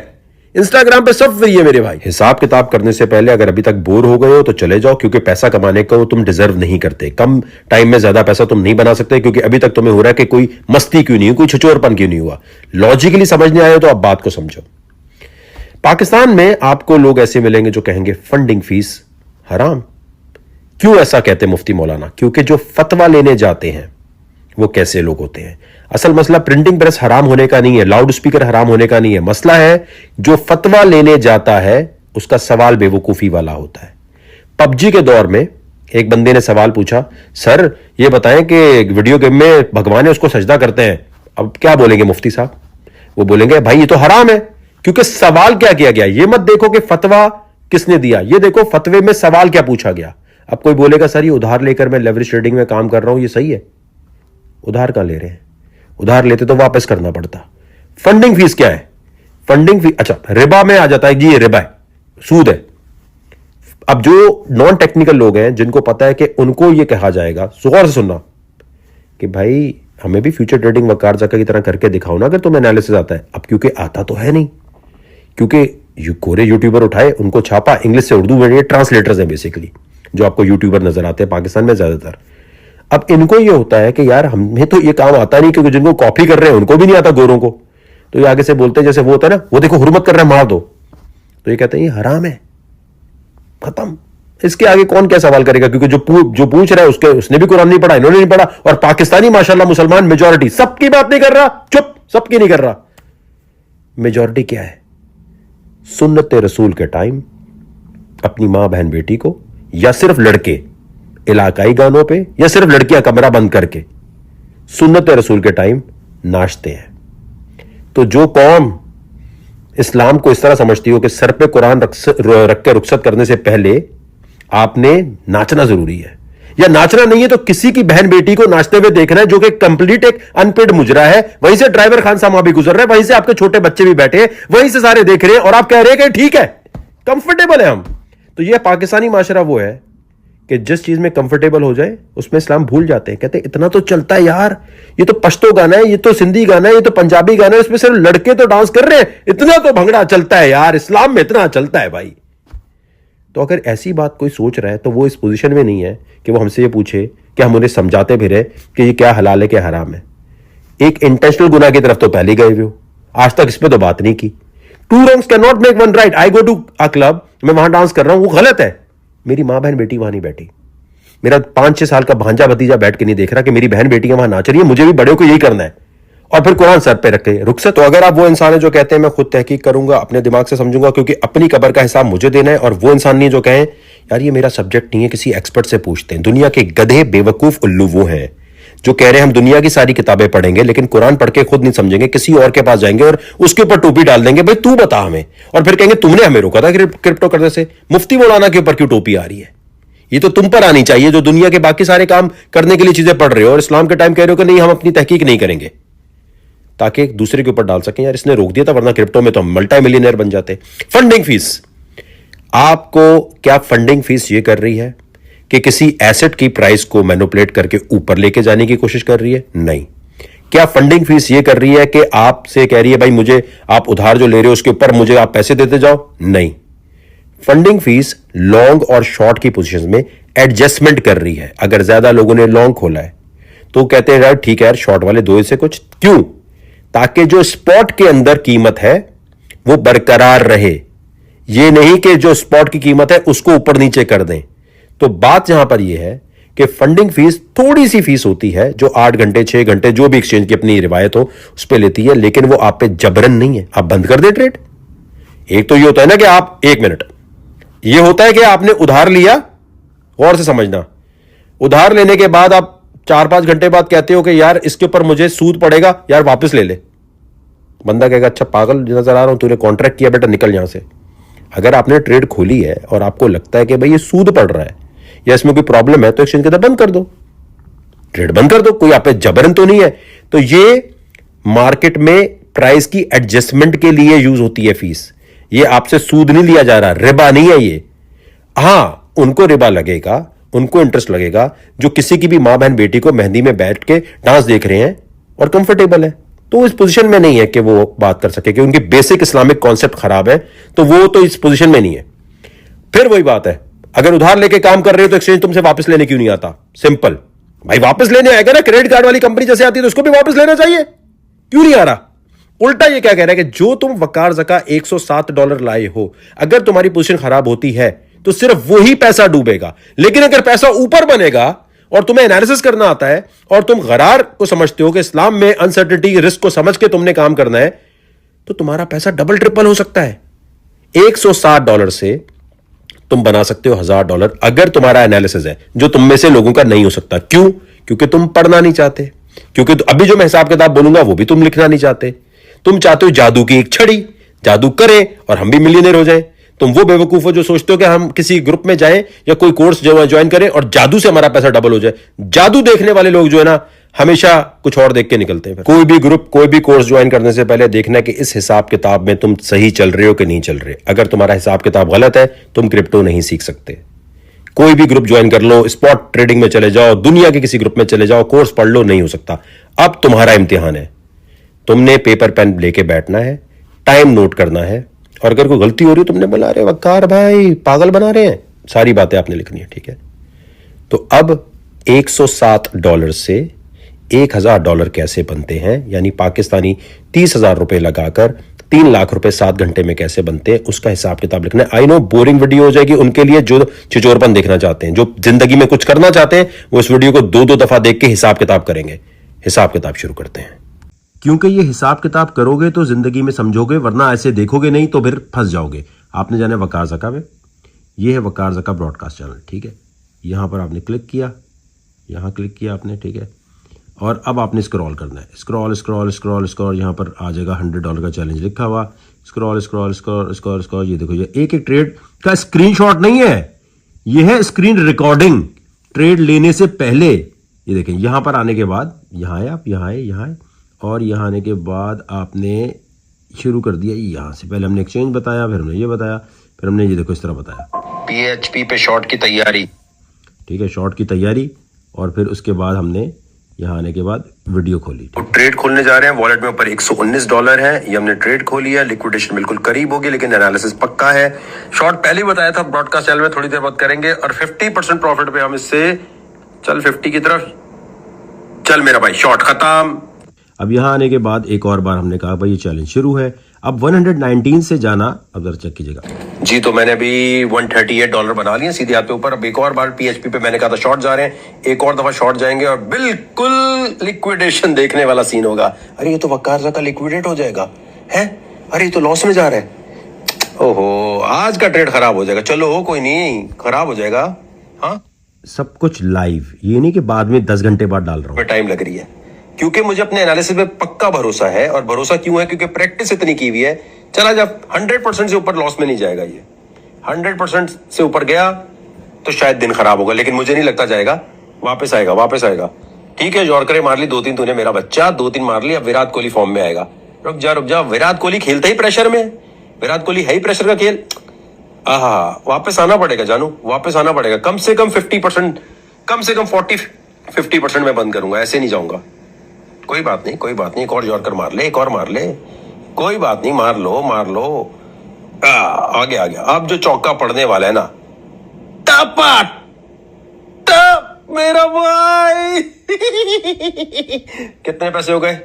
इंस्टाग्राम पे सब फ्री है मेरे भाई। हिसाब किताब करने से पहले अगर अभी तक बोर हो गए हो तो चले जाओ, क्योंकि पैसा कमाने को तुम डिजर्व नहीं करते। कम टाइम में ज्यादा पैसा तुम नहीं बना सकते, क्योंकि अभी तक तुम्हें हो रहा है कि कोई मस्ती क्यों नहीं हुई, कोई छुचोरपन क्यों नहीं हुआ। लॉजिकली समझने आए हो तो अब बात को समझो। पाकिस्तान में आपको लोग ऐसे मिलेंगे जो कहेंगे फंडिंग फीस हराम। क्यों ऐसा कहते मुफ्ती मौलाना? क्योंकि जो फतवा लेने जाते हैं वो कैसे लोग होते हैं। असल मसला प्रिंटिंग प्रेस हराम होने का नहीं है, लाउड स्पीकर हराम होने का नहीं है। मसला है जो फतवा लेने जाता है उसका सवाल बेवकूफी वाला होता है। पबजी के दौर में एक बंदे ने सवाल पूछा, सर ये बताएं कि वीडियो गेम में भगवान है उसको सजदा करते हैं, अब क्या बोलेंगे मुफ्ती साहब? वो बोलेंगे भाई ये तो हराम है, क्योंकि सवाल क्या किया गया। ये मत देखो कि फतवा किसने दिया, ये देखो फतवे में सवाल क्या पूछा गया। अब कोई बोलेगा सर ये उधार लेकर मैं लेवरेज ट्रेडिंग में काम कर रहा हूं, ये सही है? उधार कहां ले रहे हैं? उधार लेते तो वापस करना पड़ता। फंडिंग फीस क्या है? फंडिंग फीस, अच्छा रिबा में आ जाता है जी, ये रिबा है, सूद है। अब जो नॉन टेक्निकल लोग हैं जिनको पता है कि उनको ये कहा जाएगा, गौर से सुनना, कि भाई हमें भी फ्यूचर ट्रेडिंग वकार जका की तरह करके दिखाओ ना, अगर तुम्हें एनालिसिस आता है। अब क्योंकि आता तो है नहीं, क्योंकि कोरे यूट्यूबर उठाए, उनको छापा, इंग्लिश से उर्दू में, ये ट्रांसलेटर्स हैं बेसिकली, जो आपको यूट्यूबर नजर आते हैं पाकिस्तान में ज्यादातर। अब इनको ये होता है कि यार हमें तो ये काम आता नहीं, क्योंकि जिनको कॉपी कर रहे हैं उनको भी नहीं आता गोरों को, तो ये आगे से बोलते हैं, जैसे वो होता है ना, वो देखो हुर्मत कर रहा है, मार दो, तो ये कहते हैं ये हराम है, खत्म। इसके आगे कौन क्या सवाल करेगा, क्योंकि जो पूछ रहा है उसने भी कुरान नहीं पढ़ा, इन्होंने नहीं पढ़ा, और पाकिस्तानी माशाल्लाह मुसलमान मेजॉरिटी, सबकी बात नहीं कर रहा, चुप, सबकी नहीं कर रहा। मेजॉरिटी क्या है? सुन्नत रसूल के टाइम अपनी मां बहन बेटी को, या सिर्फ लड़के इलाकाई गानों पे, या सिर्फ लड़कियां कमरा बंद करके सुन्नत रसूल के टाइम नाचते हैं। तो जो कौम इस्लाम को इस तरह समझती हो कि सर पे कुरान रख के रुखसत करने से पहले आपने नाचना जरूरी है, या नाचना नहीं है तो किसी की बहन बेटी को नाचते हुए देखना है, जो कि कंप्लीट एक अनपेड मुजरा है, वहीं से ड्राइवर खान साहब भी गुजर रहे हैं, वहीं से आपके छोटे बच्चे भी बैठे हैं, वहीं से सारे देख रहे हैं, और आप कह रहे हैं कि ठीक है, कंफर्टेबल है हम। तो यह पाकिस्तानी माशरा वो है कि जिस चीज में कंफर्टेबल हो जाए उसमें इस्लाम भूल जाते हैं। कहते हैं इतना तो चलता है यार, ये तो पश्तो गाना है, ये तो सिंधी गाना है, ये तो पंजाबी गाना है, इसमें सिर्फ लड़के तो डांस कर रहे हैं, इतना तो भंगड़ा चलता है यार, इस्लाम में इतना चलता है भाई। तो अगर ऐसी बात कोई सोच रहा है तो वो इस पोजीशन में नहीं है कि वो हमसे ये पूछे कि हम उन्हें समझाते भी रहे कि ये क्या हलाल है क्या हराम है। एक इंटेंशनल गुनाह की तरफ तो पहले गए हुए हो, आज तक इस पर तो बात नहीं की। Two wrongs can not make one right. I go to a club, मैं वहां डांस कर रहा हूं, वो गलत है, मेरी मां बहन बेटी वहां नहीं बैठी, मेरा 5-6 साल का भांजा भतीजा बैठ के नहीं देख रहा कि मेरी बहन बेटियां वहां नाच रही है, मुझे भी बड़े को यही करना है, और फिर कुरान सर पे रखे रुखसत। तो अगर आप वो इंसान है जो कहते हैं मैं खुद तहकीक करूंगा, अपने दिमाग से समझूंगा, क्योंकि अपनी कब्र का हिसाब मुझे देना है, और वो इंसान नहीं जो कहें यार ये मेरा सब्जेक्ट नहीं है, किसी एक्सपर्ट से पूछते हैं। दुनिया के गधे बेवकूफ उल्लू वो हैं जो कह रहे हैं हम दुनिया की सारी किताबें पढ़ेंगे लेकिन कुरान पढ़ के खुद नहीं समझेंगे, किसी और के पास जाएंगे और उसके ऊपर टोपी डाल देंगे, भाई तू बता हमें, और फिर कहेंगे तुमने हमें रोका था क्रिप्टो करने से, मुफ्ती मौलाना के ऊपर क्यों टोपी आ रही है? ये तो तुम पर आनी चाहिए जो दुनिया के बाकी सारे काम करने के लिए चीजें पढ़ रहे हो, और इस्लाम के टाइम कह रहे हो कि नहीं हम अपनी तहकीक नहीं करेंगे, ताकि एक दूसरे के ऊपर डाल सकें यार इसने रोक दिया था वरना क्रिप्टो में तो हम मल्टी मिलियनर बन जाते। फंडिंग फीस, आपको क्या फंडिंग फीस ये कर रही है कि किसी एसेट की प्राइस को मैनिपुलेट करके ऊपर लेके जाने की कोशिश कर रही है? नहीं। क्या फंडिंग फीस ये कर रही है कि आपसे कह रही है भाई मुझे आप उधार जो ले रहे हो उसके ऊपर मुझे आप पैसे देते जाओ? नहीं। फंडिंग फीस लॉन्ग और शॉर्ट की पोजीशन में एडजस्टमेंट कर रही है। अगर ज्यादा लोगों ने लॉन्ग खोला है तो कहते हैं यार ठीक है यार शॉर्ट वाले दो से कुछ, क्यों? ताकि जो स्पॉट के अंदर कीमत है वो बरकरार रहे, ये नहीं कि जो स्पॉट की कीमत है उसको ऊपर नीचे कर दें। तो बात यहां पर यह है कि फंडिंग फीस थोड़ी सी फीस होती है जो 8 घंटे 6 घंटे जो भी एक्सचेंज की अपनी रिवायत हो उस पर लेती है, लेकिन वो आप पे जबरन नहीं है, आप बंद कर दे ट्रेड। एक तो ये होता है ना कि आप 1 मिनट, ये होता है कि आपने उधार लिया, गौर से समझना, उधार लेने के बाद आप 4-5 घंटे बाद कहते हो कि यार इसके ऊपर मुझे सूद पड़ेगा, यार वापस ले ले। बंदा कहेगा अच्छा पागल नजर आ रहा हूं, तूने कॉन्ट्रैक्ट किया बेटा निकल यहां से। अगर आपने ट्रेड खोली है और आपको लगता है कि भाई ये सूद पड़ रहा है या इसमें कोई प्रॉब्लम है तो एक्सचेंज के अंदर बंद कर दो, ट्रेड बंद कर दो, कोई आप पे जबरन तो नहीं है। तो ये मार्केट में प्राइस की एडजस्टमेंट के लिए यूज होती है फीस, ये आपसे सूद नहीं लिया जा रहा, रिबा नहीं है ये। हां उनको रिबा लगेगा, उनको इंटरेस्ट लगेगा जो किसी की भी मां बहन बेटी को मेहंदी में बैठ के डांस देख रहे हैं और कंफर्टेबल है, तो इस पोजीशन में नहीं है कि वो बात कर सके कि उनकी बेसिक इस्लामिक कॉन्सेप्ट खराब है, तो वो तो इस पोजीशन में नहीं है। फिर वही बात है, अगर उधार लेके काम कर रहे हो तो एक्सचेंज तुमसे वापस लेने क्यों नहीं आता? सिंपल भाई, वापस लेने आएगा ना, क्रेडिट कार्ड वाली कंपनी जैसे आती है तो उसको भी वापस लेना चाहिए, क्यों नहीं आ रहा? उल्टा ये क्या कह रहा है कि जो तुम वकार ज़का $107 लाए हो, अगर तुम्हारी पोजीशन खराब होती है तो सिर्फ वही पैसा डूबेगा, लेकिन अगर पैसा ऊपर बनेगा और तुम्हें एनालिसिस करना आता है और तुम गरार को समझते हो कि इस्लाम में अनसर्टेनिटी रिस्क को समझ के तुमने काम करना है, तो तुम्हारा पैसा डबल ट्रिपल हो सकता है। $160 से तुम बना सकते हो $1000 अगर तुम्हारा एनालिसिस है, जो तुम में से लोगों का नहीं हो सकता। क्यों? क्योंकि तुम पढ़ना नहीं चाहते, क्योंकि अभी जो मैं हिसाब किताब बोलूंगा वो भी तुम लिखना नहीं चाहते। तुम चाहते हो जादू की एक छड़ी, जादू करें और हम भी मिलियनेयर हो जाएं। तुम वो बेवकूफ हो जो सोचते हो कि हम किसी ग्रुप में जाएं या कोई कोर्स जो ज्वाइन करें और जादू से हमारा पैसा डबल हो जाए। जादू देखने वाले लोग जो है ना हमेशा कुछ और देख के निकलते हैं। कोई भी ग्रुप कोई भी कोर्स ज्वाइन करने से पहले देखना कि इस हिसाब किताब में तुम सही चल रहे हो कि नहीं चल रहे। अगर तुम्हारा हिसाब किताब गलत है तुम क्रिप्टो नहीं सीख सकते। कोई भी ग्रुप ज्वाइन कर लो, स्पॉट ट्रेडिंग में चले जाओ, दुनिया के किसी ग्रुप में चले जाओ, कोर्स पढ़ लो, नहीं हो सकता। अब तुम्हारा इम्तिहान है, तुमने पेपर पेन लेके बैठना है, टाइम नोट करना है, और अगर कोई गलती हो रही है तुमने बोला अरे वकार भाई पागल बना रहे हैं, सारी बातें आपने लिखनी है, ठीक है। तो अब $107 से $1000 कैसे बनते हैं, यानी पाकिस्तानी 30,000 रुपए लगाकर 3 लाख रुपए 7 घंटे में कैसे बनते हैं, उसका हिसाब किताब लिखना है। आई नो बोरिंग वीडियो हो जाएगी उनके लिए जो छिचोरपन देखना चाहते हैं, जो जिंदगी में कुछ करना चाहते हैं, वो इस वीडियो को 2-2 दफा देख के हिसाब किताब करेंगे। हिसाब किताब शुरू करते हैं, क्योंकि ये हिसाब किताब करोगे तो जिंदगी में समझोगे, वरना ऐसे देखोगे नहीं तो फिर फंस जाओगे। आपने जाना वकार ज़का में, ये है वकार ज़का ब्रॉडकास्ट चैनल, ठीक है। यहां पर आपने क्लिक किया, यहां क्लिक किया आपने, ठीक है। और अब आपने स्क्रॉल करना है, स्क्रॉल स्क्रॉल स्क्रॉल स्क्रॉल, यहां पर आ जाएगा $100 का चैलेंज लिखा हुआ, scroll scroll scroll scroll scroll. ये देखो, ये एक एक ट्रेड का स्क्रीनशॉट नहीं है, ये है स्क्रीन रिकॉर्डिंग ट्रेड लेने से पहले। ये देखें, यहां पर आने के बाद यहां है, आप यहां है, यहां है, और यहां आने के बाद आपने शुरू कर दिया यहां से। पहले हमने एक्सचेंज बताया, फिर हमने ये बताया, फिर हमने ये देखो इस तरह बताया, PHP पे शॉर्ट की तैयारी, ठीक है, शॉर्ट की तैयारी। और फिर उसके बाद हमने यहाँ आने के बाद वीडियो खोली, तो ट्रेड खोलने जा रहे हैं। वॉलेट में ऊपर $119 है, ये हमने ट्रेड खोली है। लिक्विडेशन बिल्कुल करीब होगी, लेकिन एनालिसिस पक्का है। शॉर्ट पहले ही बताया था, ब्रॉडकास्ट चैनल में थोड़ी देर बाद करेंगे। और 50% प्रॉफिट पे हम इससे चल 50 की तरफ चल मेरा भाई, शॉर्ट खत्म। अब यहाँ आने के बाद एक और बार हमने कहा भाई ये चैलेंज शुरू है। अब 119 से जाना, अब जरा चेक कीजिएगा जी। तो मैंने अभी $138 बना लिए सीधे हाथ पे ऊपर। अब एक और बार PHP पे मैंने कहा था शॉर्ट जा रहे हैं, एक और दफा शॉर्ट जाएंगे और बिल्कुल लिक्विडेशन देखने वाला सीन होगा। अरे ये तो वकार ज़का लिक्विडेट हो जाएगा है, अरे ये तो लॉस में जा रहा है, ओहो आज का ट्रेड खराब हो जाएगा। चलो कोई नहीं, खराब हो जाएगा। हाँ, सब कुछ लाइव, ये नहीं कि बाद में 10 घंटे बाद डाल रहा हूँ। टाइम लग रही है क्योंकि मुझे अपने एनालिसिस पे पक्का भरोसा है। और भरोसा क्यों है? क्योंकि प्रैक्टिस इतनी की हुई है। चला जब 100% से ऊपर लॉस में नहीं जाएगा, ये 100% से ऊपर गया तो शायद दिन खराब होगा, लेकिन मुझे नहीं लगता जाएगा, वापस आएगा, वापस आएगा। ठीक है, यॉर्करें मार ली 2-3 तूने मेरा बच्चा, 2-3 मार ली। अब विराट कोहली फॉर्म में आएगा। रुक जा, विराट कोहली खेलता ही प्रेशर में, विराट कोहली है ही प्रेशर का खेल। आहा, वापस आना पड़ेगा जानू, वापस आना पड़ेगा। कम से कम 50%, कम से कम 40-50% में बंद करूंगा, ऐसे नहीं जाऊंगा। कोई बात नहीं, कोई बात नहीं, एक और यॉर्कर मार ले, एक और मार ले, कोई बात नहीं, मार लो, मार लो। आ गया, आ गया। अब जो चौका पड़ने वाला है ना, टपा टप मेरा भाई कितने पैसे हो गए?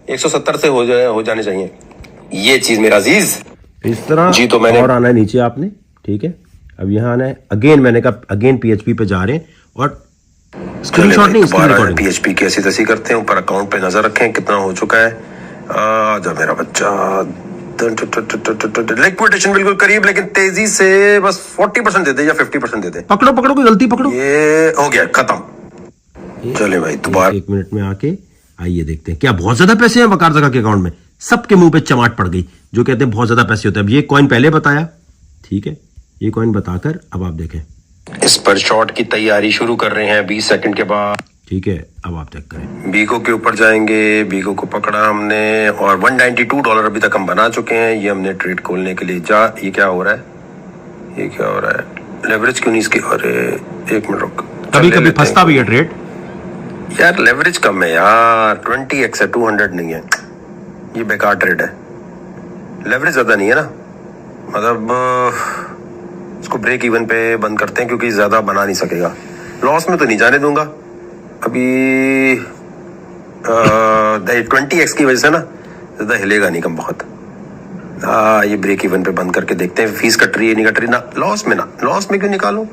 170 से हो जाने चाहिए। ये चीज मेरा अजीज इस तरह जी। तो मैंने और आना है नीचे आपने, ठीक है। अब यहाँ आना है अगेन, मैंने कहा अगेन PHP पे जा रहे हैं और स्क्रीनशॉट नहीं, स्क्रीन रिकॉर्डिंग। PHP की ऐसी तैसी करते हैं, ऊपर अकाउंट पे नजर रखें कितना हो चुका है। आजा मेरा बच्चा, लिक्विडेशन बिल्कुल करीब, लेकिन तेजी से बस 40% दे दे या 50% दे दे। पकड़ो पकड़ो, कोई गलती पकड़ो। ये हो गया खत्म। चले भाई दोबारा 1 मिनट में आके आइए देखते हैं क्या बहुत ज्यादा पैसे हैं वकार ज़का के अकाउंट में। सबके मुंह पे चमाट पड़ गई जो कहते हैं बहुत ज्यादा पैसे होते हैं। अब ये कॉइन पहले बताया, ठीक है, ये कॉइन बताकर अब आप देखें इस पर शॉर्ट की तैयारी शुरू कर रहे हैं 20 सेकंड के बाद, ठीक है। अब आप चेक करें, बीको के ऊपर जाएंगे, बीको को पकड़ा हमने और $192 अभी तक हम बना चुके हैं। ये हमने ट्रेड खोलने के लिए ये क्या हो रहा है, ये क्या हो रहा है? लेवरेज क्यों नहीं इसकी? अरे 1 मिनट रुक, कभी कभी फंसता भी है ट्रेड यार, लेवरेज कम है यार, 20x है, 200 नहीं है, ये बेकार ट्रेड है। लेवरेज ज्यादा नहीं है ना, मतलब इसको ब्रेक इवन पे बंद करते हैं क्योंकि ज्यादा बना नहीं सकेगा। लॉस में तो नहीं जाने दूंगा अभी। 20x की वजह से ना ज्यादा हिलेगा नहीं, कम बहुत। ये ब्रेक इवन पे बंद करके देखते हैं, फीस कट रही है नहीं कट रही ना। लॉस में क्यों निकालूं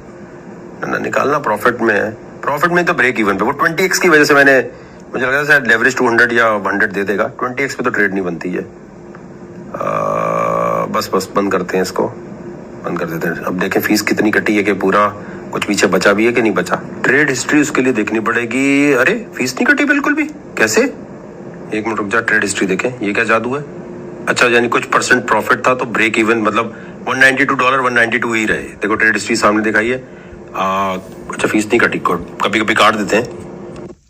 ना, निकालना प्रॉफिट में है। प्रॉफिट में तो ब्रेक इवन पे, वो 20x की वजह से मुझे लगा शायद लेवरेज 200 या 100 दे देगा। 20x पे तो ट्रेड नहीं बनती है। बस बंद करते हैं इसको, बंद कर देते हैं। अब देखें फीस कितनी कटी है कि पूरा कुछ पीछे बचा भी है कि नहीं बचा। ट्रेड हिस्ट्री उसके लिए देखनी पड़ेगी। अरे फीस नहीं कटी बिल्कुल भी, कैसे? 1 मिनट रुक जा, ट्रेड हिस्ट्री देखें, ये क्या जादू है? अच्छा, यानी कुछ परसेंट प्रॉफिट था तो ब्रेक इवन, मतलब $192 192 ही रहे। देखो ट्रेड हिस्ट्री सामने दिखाई है। अच्छा फीस नहीं कटी, कभी कभी काट देते हैं।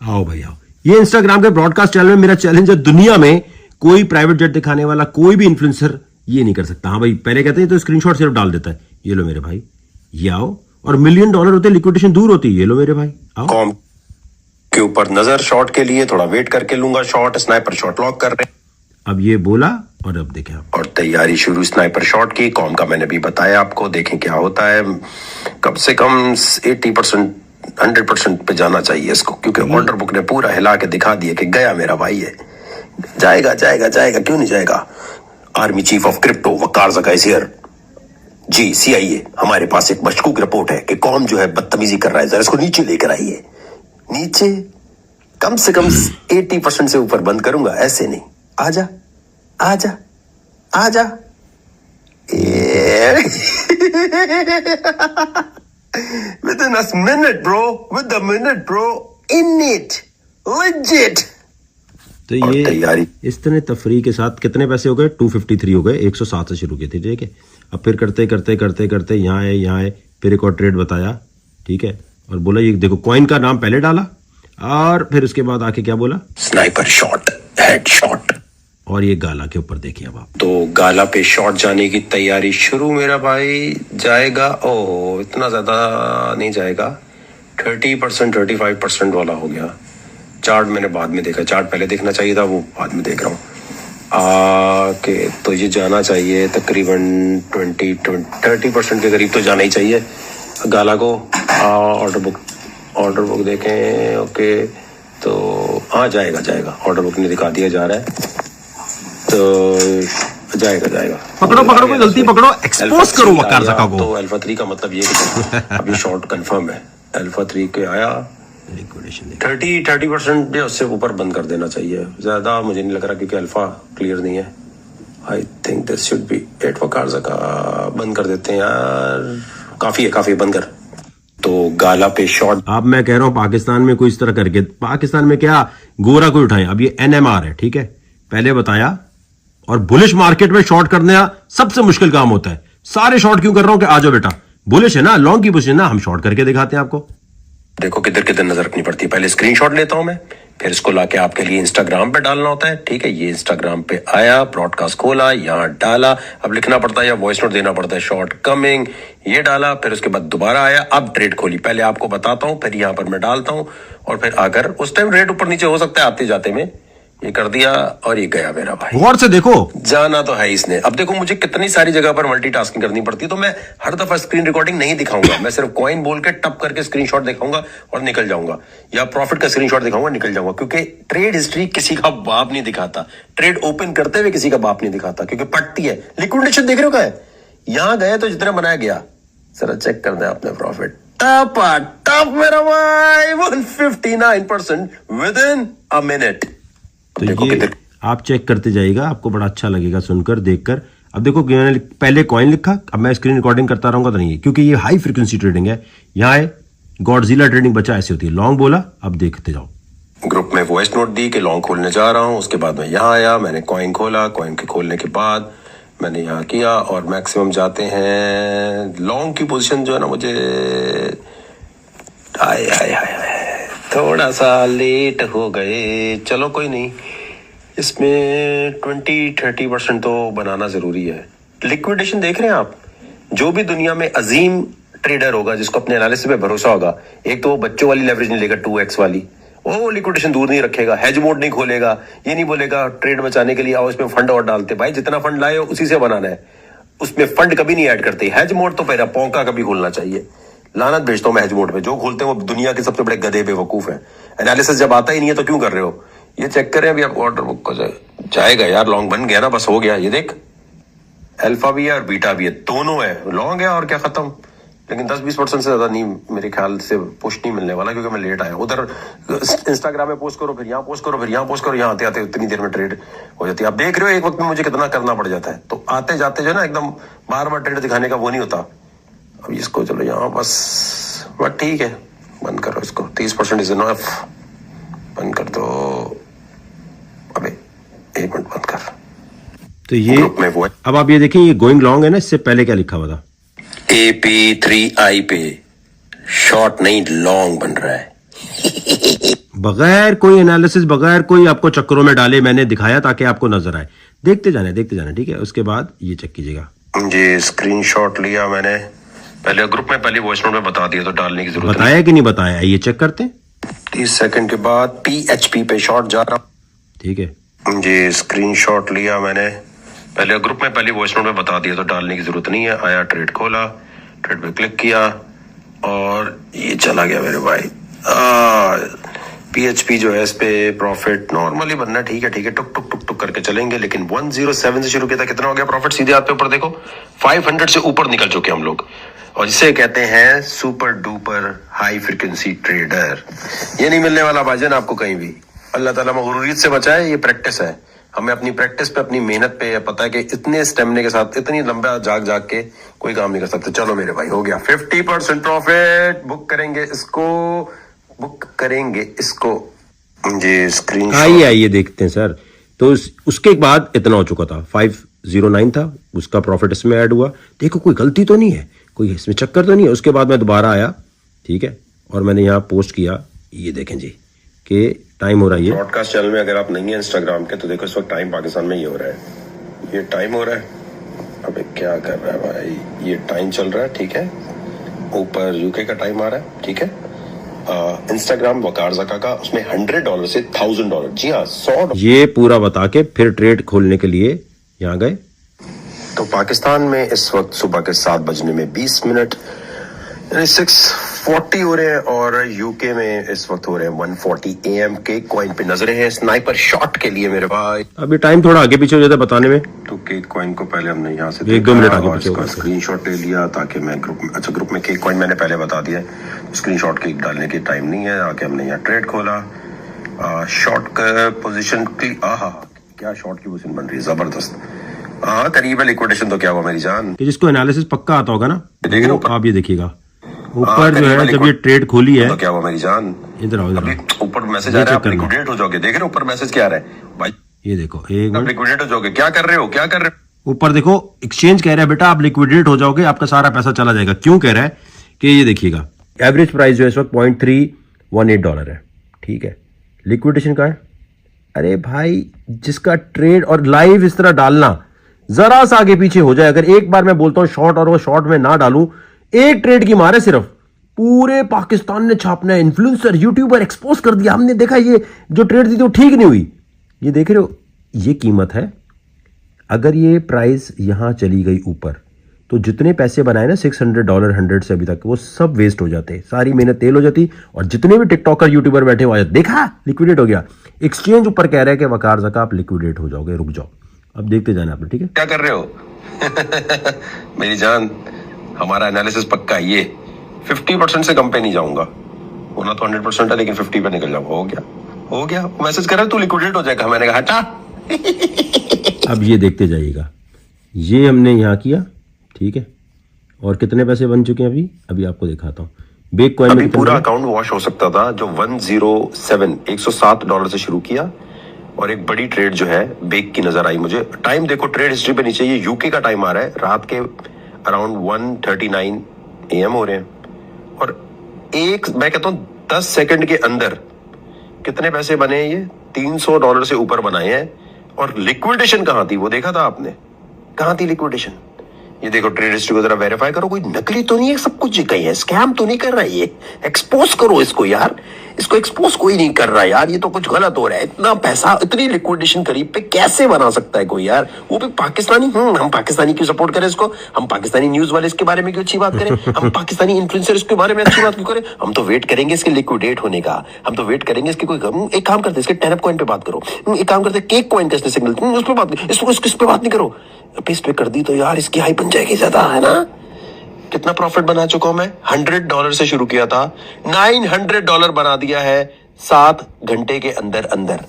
आओ भाई आओ, ये इंस्टाग्राम के ब्रॉडकास्ट चैनल में मेरा चैलेंज है, दुनिया में कोई प्राइवेट जेट दिखाने वाला कोई भी इन्फ्लुएंसर ये नहीं कर सकता। हाँ भाई, पहले कहते हैं तो स्क्रीनशॉट सिर्फ डाल देता है। ये लो मेरे भाई, ये आओ और $1 मिलियन होते, लिक्विडेशन दूर होती है। ये लो मेरे भाई, आओ। कॉम के ऊपर नजर, शॉर्ट के लिए थोड़ा वेट करके लूंगा शॉर्ट। स्नाइपर शॉट लॉक कर रहे हैं। अब ये बोला और अब देखें आप, और तैयारी शुरू स्नाइपर शॉट की। कॉम का मैंने भी बताया आपको, देखें क्या होता है। कम से कम 80% 100% पे जाना चाहिए इसको, क्योंकि ऑर्डर बुक ने पूरा हिला के दिखा दिया कि गया मेरा भाई है। जाएगा जाएगा जाएगा, क्यों नहीं जाएगा। Army chief of crypto Waqar Zaka is here. जी CIA, हमारे पास एक मशकूक रिपोर्ट है कि कॉम जो है बदतमीजी कर रहा है, जरा इसको नीचे लेकर आइए। नीचे कम से कम 80% से ऊपर बंद करूंगा, ऐसे नहीं। आजा आजा आजा। Within a minute, bro. With a minute, bro. In it. Legit. तो और ये तैयारी इस तरह तफरी के साथ कितने पैसे हो गए? 253 हो गए। 107 से शुरू किए थे, ठीक है। अब फिर करते करते करते करते यहाँ आए, फिर एक और ट्रेड बताया, ठीक है। और बोला ये देखो, कॉइन का नाम पहले डाला और फिर उसके बाद आके क्या बोला, स्नाइपर शॉट, हेड शॉट। और ये गाला के ऊपर देखिए अब आप। तो गाला पे शॉट जाने की तैयारी शुरू मेरा भाई। जाएगा, ओह इतना ज्यादा नहीं जाएगा। 30% 35% वाला हो गया। चार्ट मैंने बाद में देखा, चार्ट पहले देखना चाहिए था, वो बाद में देख रहा हूँ। तो ये जाना चाहिए तकरीबन 30% के करीब तो जाना ही चाहिए गाला को। ऑर्डर बुक देखें। ओके, तो हाँ जाएगा। ऑर्डर बुक ने दिखा दिया जा रहा है, तो जाएगा। पकड़ो कोई गलती पकड़ो, एक्सपोज करो वकार ज़का को। तो अल्फा 3 का मतलब ये कि अभी शॉर्ट कंफर्म है। अल्फा 3 के आया, लिक्विडेशन 30% या उससे ऊपर बंद कर देना चाहिए। ज्यादा मुझे नहीं लग रहा, क्योंकि अल्फा क्लियर नहीं है। I think this should be 8 वकार ज़का। बंद कर देते हैं यार, काफी है, बंद कर। तो गाला पे शॉट। अब मैं कह रहा हूं पाकिस्तान में कोई इस तरह करके, पाकिस्तान में क्या गोरा कोई उठाए। अब ये NMR है, ठीक है, पहले बताया। और बुलिश मार्केट में शॉर्ट करना सबसे मुश्किल काम होता है। सारे शॉर्ट क्यों कर रहा हूं कि आ जाओ बेटा, बुलिश है ना, लॉन्ग की पोजीशन ना, हम शॉर्ट करके दिखाते हैं आपको। देखो किधर नजर रखनी पड़ती है। पहले स्क्रीनशॉट लेता हूं मैं, फिर इसको लाके आपके लिए इंस्टाग्राम पे डालना होता है, ठीक है। ये इंस्टाग्राम पे आया, ब्रॉडकास्ट खोला, यहाँ डाला। अब लिखना पड़ता है या वॉइस नोट देना पड़ता है, शॉर्ट कमिंग, ये डाला। फिर उसके बाद दोबारा आया, अब ट्रेड खोली। पहले आपको बताता हूं, फिर यहाँ पर मैं डालता हूं, और फिर अगर उस टाइम रेट ऊपर नीचे हो सकता है आते जाते में। ये कर दिया और ये गया मेरा भाई। गौर से देखो, जाना तो है इसने। अब देखो मुझे कितनी सारी जगह पर मल्टीटास्किंग करनी पड़ती है, तो मैं हर दफा स्क्रीन रिकॉर्डिंग नहीं दिखाऊंगा। मैं सिर्फ कॉइन बोल के टप करके स्क्रीनशॉट दिखाऊंगा और निकल जाऊंगा, या प्रॉफिट का स्क्रीनशॉट दिखाऊंगा, निकल जाऊंगा। क्योंकि ट्रेड हिस्ट्री किसी का बाप नहीं दिखाता, ट्रेड ओपन करते हुए किसी का बाप नहीं दिखाता, क्योंकि पट्टी है। लिक्विडेशन देख रहे हो क्या है, यहां गए तो जितना बनाया गया, जरा चेक कर दे आपने प्रॉफिट। टप मेरा भाई, 159% विद इन अ मिनट। तो ये आप चेक करते जाइएगा, आपको बड़ा अच्छा लगेगा सुनकर, देखकर। अब देखो मैंने पहले कॉइन लिखा, अब मैं स्क्रीन रिकॉर्डिंग करता रहूंगा तो नहीं है, क्योंकि ये हाई फ्रीक्वेंसी ट्रेडिंग है। यहाँ है गॉडजिला ट्रेडिंग बचा, ऐसी होती है। लॉन्ग बोला, अब देखते जाओ। ग्रुप में वॉइस नोट दी कि लॉन्ग खोलने जा रहा हूं। उसके बाद मैं यहाँ आया, मैंने कॉइन खोला। कॉइन के खोलने के बाद मैंने यहाँ किया, और मैक्सिमम जाते हैं। लॉन्ग की पोजीशन जो है ना, मुझे थोड़ा सा लेट हो गए, चलो कोई नहीं। इसमें 20-30% तो बनाना जरूरी है। लिक्विडेशन देख रहे हैं आप, जो भी दुनिया में अजीम ट्रेडर होगा जिसको अपने एनालिसिस पे भरोसा होगा, एक तो वो बच्चों वाली लेवरेज नहीं लेगा 2x वाली, वो लिक्विडेशन दूर नहीं रखेगा, हेज मोड नहीं खोलेगा, ये नहीं बोलेगा ट्रेड बचाने के लिए आओ इसमें फंड और डालते। भाई जितना फंड लाए हो उसी से बनाना है, उसमें फंड कभी नहीं ऐड करते। हेज मोड तो पहला पौंका कभी खोलना चाहिए। लानत भेजता हूं मैं हेज मोड पे, जो खोलते हैं वो दुनिया के सबसे बड़े गधे बेवकूफ है। एनालिसिस जब आता ही नहीं है तो क्यों कर रहे हो। ये चेक करें अभी आप ऑर्डर बुक को, जाएगा यार, लॉन्ग बन गया ना, बस हो गया। ये देख, अल्फा भी है और बीटा भी है, दोनों है, लॉन्ग है और क्या, खत्म। लेकिन 10-20% से ज्यादा नहीं, मेरे ख्याल से पुश नहीं मिलने वाला, क्योंकि मैं लेट आया। उधर इंस्टाग्राम में पोस्ट करो, फिर यहाँ पोस्ट करो, फिर यहाँ पोस्ट करो, यहाँ आते आते उतनी देर में ट्रेड हो जाती है। आप देख रहे हो एक वक्त में मुझे कितना करना पड़ जाता है। तो आते जाते जो ना एकदम बार बार ट्रेड दिखाने का वो नहीं होता। अब इसको चलो यहाँ बस ठीक है, बंद करो इसको। 30% इज इनफ, बंद कर दो। अबे 1 मिनट बंद कर। तो ये में वो है। अब आप ये देखें, ये गोइंग लॉन्ग है ना, इससे पहले क्या लिखा हुआ था, AP3I पे शॉर्ट नहीं लॉन्ग बन रहा है। बगैर कोई एनालिसिस, बगैर कोई आपको चक्करों में डाले, मैंने दिखाया ताकि आपको नजर आए। देखते जाना, ठीक है। उसके बाद ये चेक कीजिएगा। ये स्क्रीनशॉट लिया मैंने, पहले ग्रुप में पहले वॉइस नोट में बता दिया तो डालने की जरूरत बताया कि नहीं बताया, ये चेक करते हैं। 30 सेकंड के बाद PHP पे शॉट जा रहा ठीक है जी। स्क्रीनशॉट लिया मैंने, पहले ग्रुप में पहले वॉइस नोट में बता दिया तो डालने की जरूरत नहीं है। आया, ट्रेड खोला, ट्रेड पे क्लिक किया और ये चला गया मेरे भाई। PHP जो है इस पे प्रॉफिट नॉर्मली बनना ठीक है, टुक टुक टुक टुक करके चलेंगे, लेकिन 107 से शुरू किया था, कितना हो गया प्रॉफिट सीधे हाथ पे ऊपर देखो 500 से ऊपर निकल चुके हम लोग, और इसे कहते हैं super duper high frequency trader. ये नहीं मिलने वाला भाईजान आपको कहीं भी। अल्लाह ताला मगरूरियत से बचाए, ये प्रैक्टिस है। हमें अपनी प्रैक्टिस पे, अपनी मेहनत पे पता है कि इतने स्टेमिने के साथ इतनी लंबा जाग जाग के कोई काम नहीं कर सकते। चलो मेरे भाई हो गया 50% प्रॉफिट। बुक करेंगे इसको, बुक करेंगे इसको जी। स्क्रीन आइए देखते हैं सर। तो उसके बाद इतना हो चुका था, 509 था उसका प्रॉफिट, इसमें ऐड हुआ। देखो कोई गलती तो नहीं है, कोई इसमें चक्कर तो नहीं है। उसके बाद मैं दोबारा आया, ठीक है, और मैंने यहाँ पोस्ट किया, ये देखें जी कि टाइम हो रहा है। ये ब्रॉडकास्ट चैनल में अगर आप नहीं है इंस्टाग्राम के तो देखो इस वक्त टाइम पाकिस्तान में ये हो रहा है, ये टाइम हो रहा है। अबे क्या कर रहा है भाई, ये टाइम चल रहा है, ठीक है, ऊपर यूके का टाइम आ रहा है, ठीक है। इंस्टाग्राम वकार ज़का का, उसमें $100 से $1000, जी हाँ $100 ये पूरा बता के फिर ट्रेड खोलने के लिए यहाँ गए। तो पाकिस्तान में इस वक्त सुबह के 7 बजने में 20 मिनट, यानी 6:40 हो रहे हैं, और यूके में इस वक्त हो रहे हैं 1:40 AM के कॉइन पे नजरें हैं स्नाइपर शॉट के लिए मेरे भाई। अभी टाइम थोड़ा आगे पीछे हो जाता है बताने में, तो केक कॉइन को पहले हमने यहाँ से 1-2 मिनट आगे पीछे होगा। स्क्रीनशॉट ले लिया ताकि मैं ग्रुप में, अच्छा ग्रुप में केक कॉइन मैंने पहले बता दिया, स्क्रीनशॉट केक डालने की टाइम नहीं है। आके हमने यहाँ ट्रेड खोला, शॉर्ट का पोजीशन की, क्या शॉर्ट की पोजीशन बन रही है जबरदस्त। करीब है लिक्विडेशन तो क्या हुआ मेरी जान। जिसको एनालिसिस पक्का आता होगा ना, देख रहे हो आप, ये देखिएगा ऊपर जो है जब ये ट्रेड खोली है तो क्या हुआ मेरी जान। इधर आओ, ऊपर मैसेज आ रहा है आप लिक्विडेट हो जाओगे। देख रहे हो ऊपर मैसेज क्या आ रहा है भाई, ये देखो एक मिनट, लिक्विडेट हो जाओगे। क्या कर रहे हो, क्या कर रहे हो? ऊपर देखो एक्सचेंज कह रहा है बेटा आप लिक्विडेट हो जाओगे, आपका सारा पैसा चला जाएगा। क्यों कह रहा है कि ये देखिएगा एवरेज प्राइस जो है इस वक्त $0.318 है, ठीक है। लिक्विडेशन का है, अरे भाई जिसका ट्रेड और लाइव इस तरह डालना जरा सा आगे पीछे हो जाए, अगर एक बार मैं बोलता हूं शॉर्ट और वो शॉर्ट में ना डालूं, एक ट्रेड की मारे सिर्फ पूरे पाकिस्तान ने छापना है, इन्फ्लुएंसर यूट्यूबर एक्सपोज कर दिया। हमने देखा ये जो ट्रेड दी थी वो ठीक नहीं हुई। ये देख रहे हो, ये कीमत है। अगर ये प्राइस यहां चली गई ऊपर तो जितने पैसे बनाए ना $600 100 से अभी तक, वो सब वेस्ट हो जाते, सारी मेहनत तेल हो जाती, और जितने भी टिकटॉकर यूट्यूबर बैठे हुए देखा लिक्विडेट हो गया। एक्सचेंज ऊपर कह रहा है कि वकार ज़का आप लिक्विडेट हो जाओगे, रुक जाओ, अब देखते जाना आपने, ठीक है। क्या कर रहे हो मेरी जान, हमारा एनालिसिस पक्का है, ये 50% से कम पे नहीं जाऊंगा, होना तो 100% है लेकिन 50 पे निकल जाऊंगा। हो गया मैसेज कर रहा है तू लिक्विडेट हो जाएगा, मैंने कहा हटा। अब ये देखते जाइएगा, ये हमने यहाँ किया, ठीक है, और कितने पैसे बन चुके हैं अभी आपको दिखाता हूँ। बेक कॉइन में पूरा अकाउंट वॉश हो सकता था, जो 107 से शुरू किया, और एक बड़ी ट्रेड जो है बेक की नजर आई मुझे। टाइम देखो ट्रेड हिस्ट्री पे नीचे, ये यूके का टाइम आ रहा है, रात के अराउंड 1:39 AM हो रहे हैं, और मैं कहता हूं 10 सेकंड के अंदर कितने पैसे बने हैं, ये $300 से ऊपर बनाए हैं। और लिक्विडेशन कहां थी वो देखा था आपने, कहां थी लिक्विडेशन? ये देखो ट्रेड हिस्ट्री को जरा वेरीफाई करो, कोई नकली तो नहीं है सब कुछ, कहीं है स्कैम तो नहीं कर रहा है, ये एक्सपोज करो इसको यार, इसको एक्सपोज कोई नहीं कर रहा यार, ये तो कुछ गलत हो रहा है। इतना पैसा, इतनी लिक्विडेशन करीब पे कैसे बना सकता है कोई यार, वो भी पाकिस्तानी। हम पाकिस्तानी क्यों सपोर्ट करें इसको, हम पाकिस्तानी न्यूज वाले इसके बारे में क्यों अच्छी बात करें, हम पाकिस्तानी इन्फ्लुएंसर इसके बारे में अच्छी बात क्यों करें? हम तो वेट करेंगे इसके लिक्विडेट होने का, हम तो वेट करेंगे इसके कोई, एक काम करते इसके टैनअप कॉइन पे बात करो, एक काम करते केक कॉइन का सिग्नल उस पर बात, इस पे बात नहीं करो, इस पे कर दी तो यार इसकी हाई बन जाएगी ज्यादा, है ना। कितना प्रॉफिट बना चुका हूं मैं, $100 से शुरू किया था, $900 बना दिया है 7 घंटे के अंदर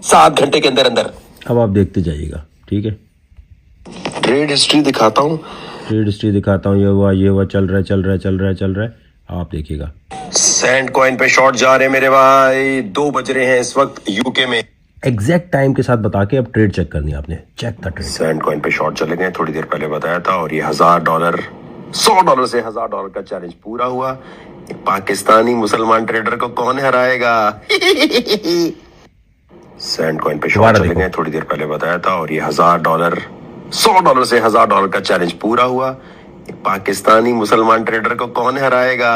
7 घंटे के अंदर। अब आप देखते जाइएगा, ठीक है। ट्रेड हिस्ट्री दिखाता हूं, ये हुआ चल रहा है, आप देखिएगा। सैंड कॉइन पे शॉर्ट जा रहे हैं मेरे भाई, 2 बज रहे हैं इस वक्त यूके में। एग्जैक्ट टाइम के साथ बता के अब ट्रेड चेक करनी है आपने, check the trade. Sand coin पे शॉर्ट चले गए, थोड़ी देर पहले बताया था, और ये $1000 $100 से $1000 का चैलेंज पूरा हुआ। पाकिस्तानी मुसलमान ट्रेडर को कौन हराएगा? सैंड कॉइन पे शॉर्ट चले गए, थोड़ी देर पहले बताया था, और ये $1000 $100 से $1000 का चैलेंज पूरा हुआ। पाकिस्तानी मुसलमान ट्रेडर को कौन हराएगा?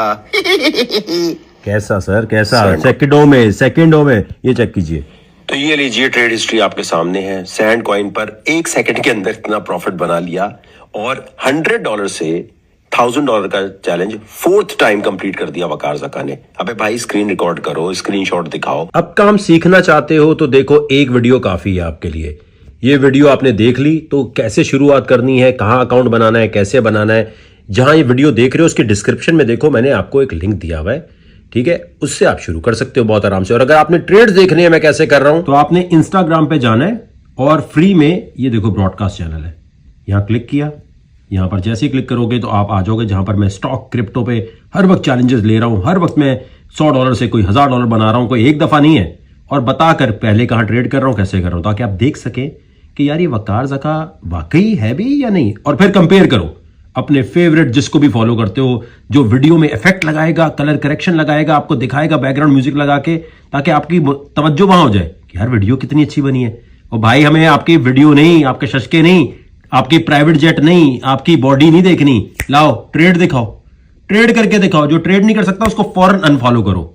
कैसा सर, कैसा? सेकंडों में ये चेक कीजिए। तो ये लीजिए, ट्रेड हिस्ट्री आपके सामने है। सैंड कॉइन पर 1 सेकंड के अंदर इतना प्रॉफिट बना लिया और $100 से $1000 का चैलेंज 4th टाइम कंप्लीट कर दिया वकार ज़का ने। अबे भाई स्क्रीन रिकॉर्ड करो, स्क्रीनशॉट दिखाओ। अब काम सीखना चाहते हो तो देखो, एक वीडियो काफी है आपके लिए। ये वीडियो आपने देख ली तो कैसे शुरुआत करनी है, कहां अकाउंट बनाना है, कैसे बनाना है, जहां ये वीडियो देख रहे हो उसके डिस्क्रिप्शन में देखो, मैंने आपको एक लिंक दिया हुआ है, ठीक है? उससे आप शुरू कर सकते हो बहुत आराम से। और अगर आपने ट्रेड्स देखने हैं मैं कैसे कर रहा हूं, तो आपने इंस्टाग्राम पे जाना है और फ्री में ये देखो ब्रॉडकास्ट चैनल है, यहां क्लिक किया। यहां पर जैसे ही क्लिक करोगे तो आप आ जाओगे जहां पर मैं स्टॉक क्रिप्टो पे हर वक्त चैलेंजेस ले रहा हूं। हर वक्त मैं $100 से कोई $1000 बना रहा हूं, कोई एक दफा नहीं है। और बताकर पहले कहां ट्रेड कर रहा हूं, कैसे कर रहा हूं, ताकि आप देख सकें कि यार ये वकार ज़का वाकई है भी या नहीं। और फिर कंपेयर करो अपने फेवरेट जिसको भी फॉलो करते हो, जो वीडियो में इफेक्ट लगाएगा, कलर करेक्शन लगाएगा, आपको दिखाएगा बैकग्राउंड म्यूजिक लगा के, ताकि आपकी तवज्जो वहां हो जाए कि यार वीडियो कितनी अच्छी बनी है। और भाई हमें आपकी वीडियो नहीं, आपके शशके नहीं, आपकी प्राइवेट जेट नहीं, आपकी बॉडी नहीं देखनी। लाओ ट्रेड दिखाओ, ट्रेड करके दिखाओ। जो ट्रेड नहीं कर सकता उसको फौरन अनफॉलो करो।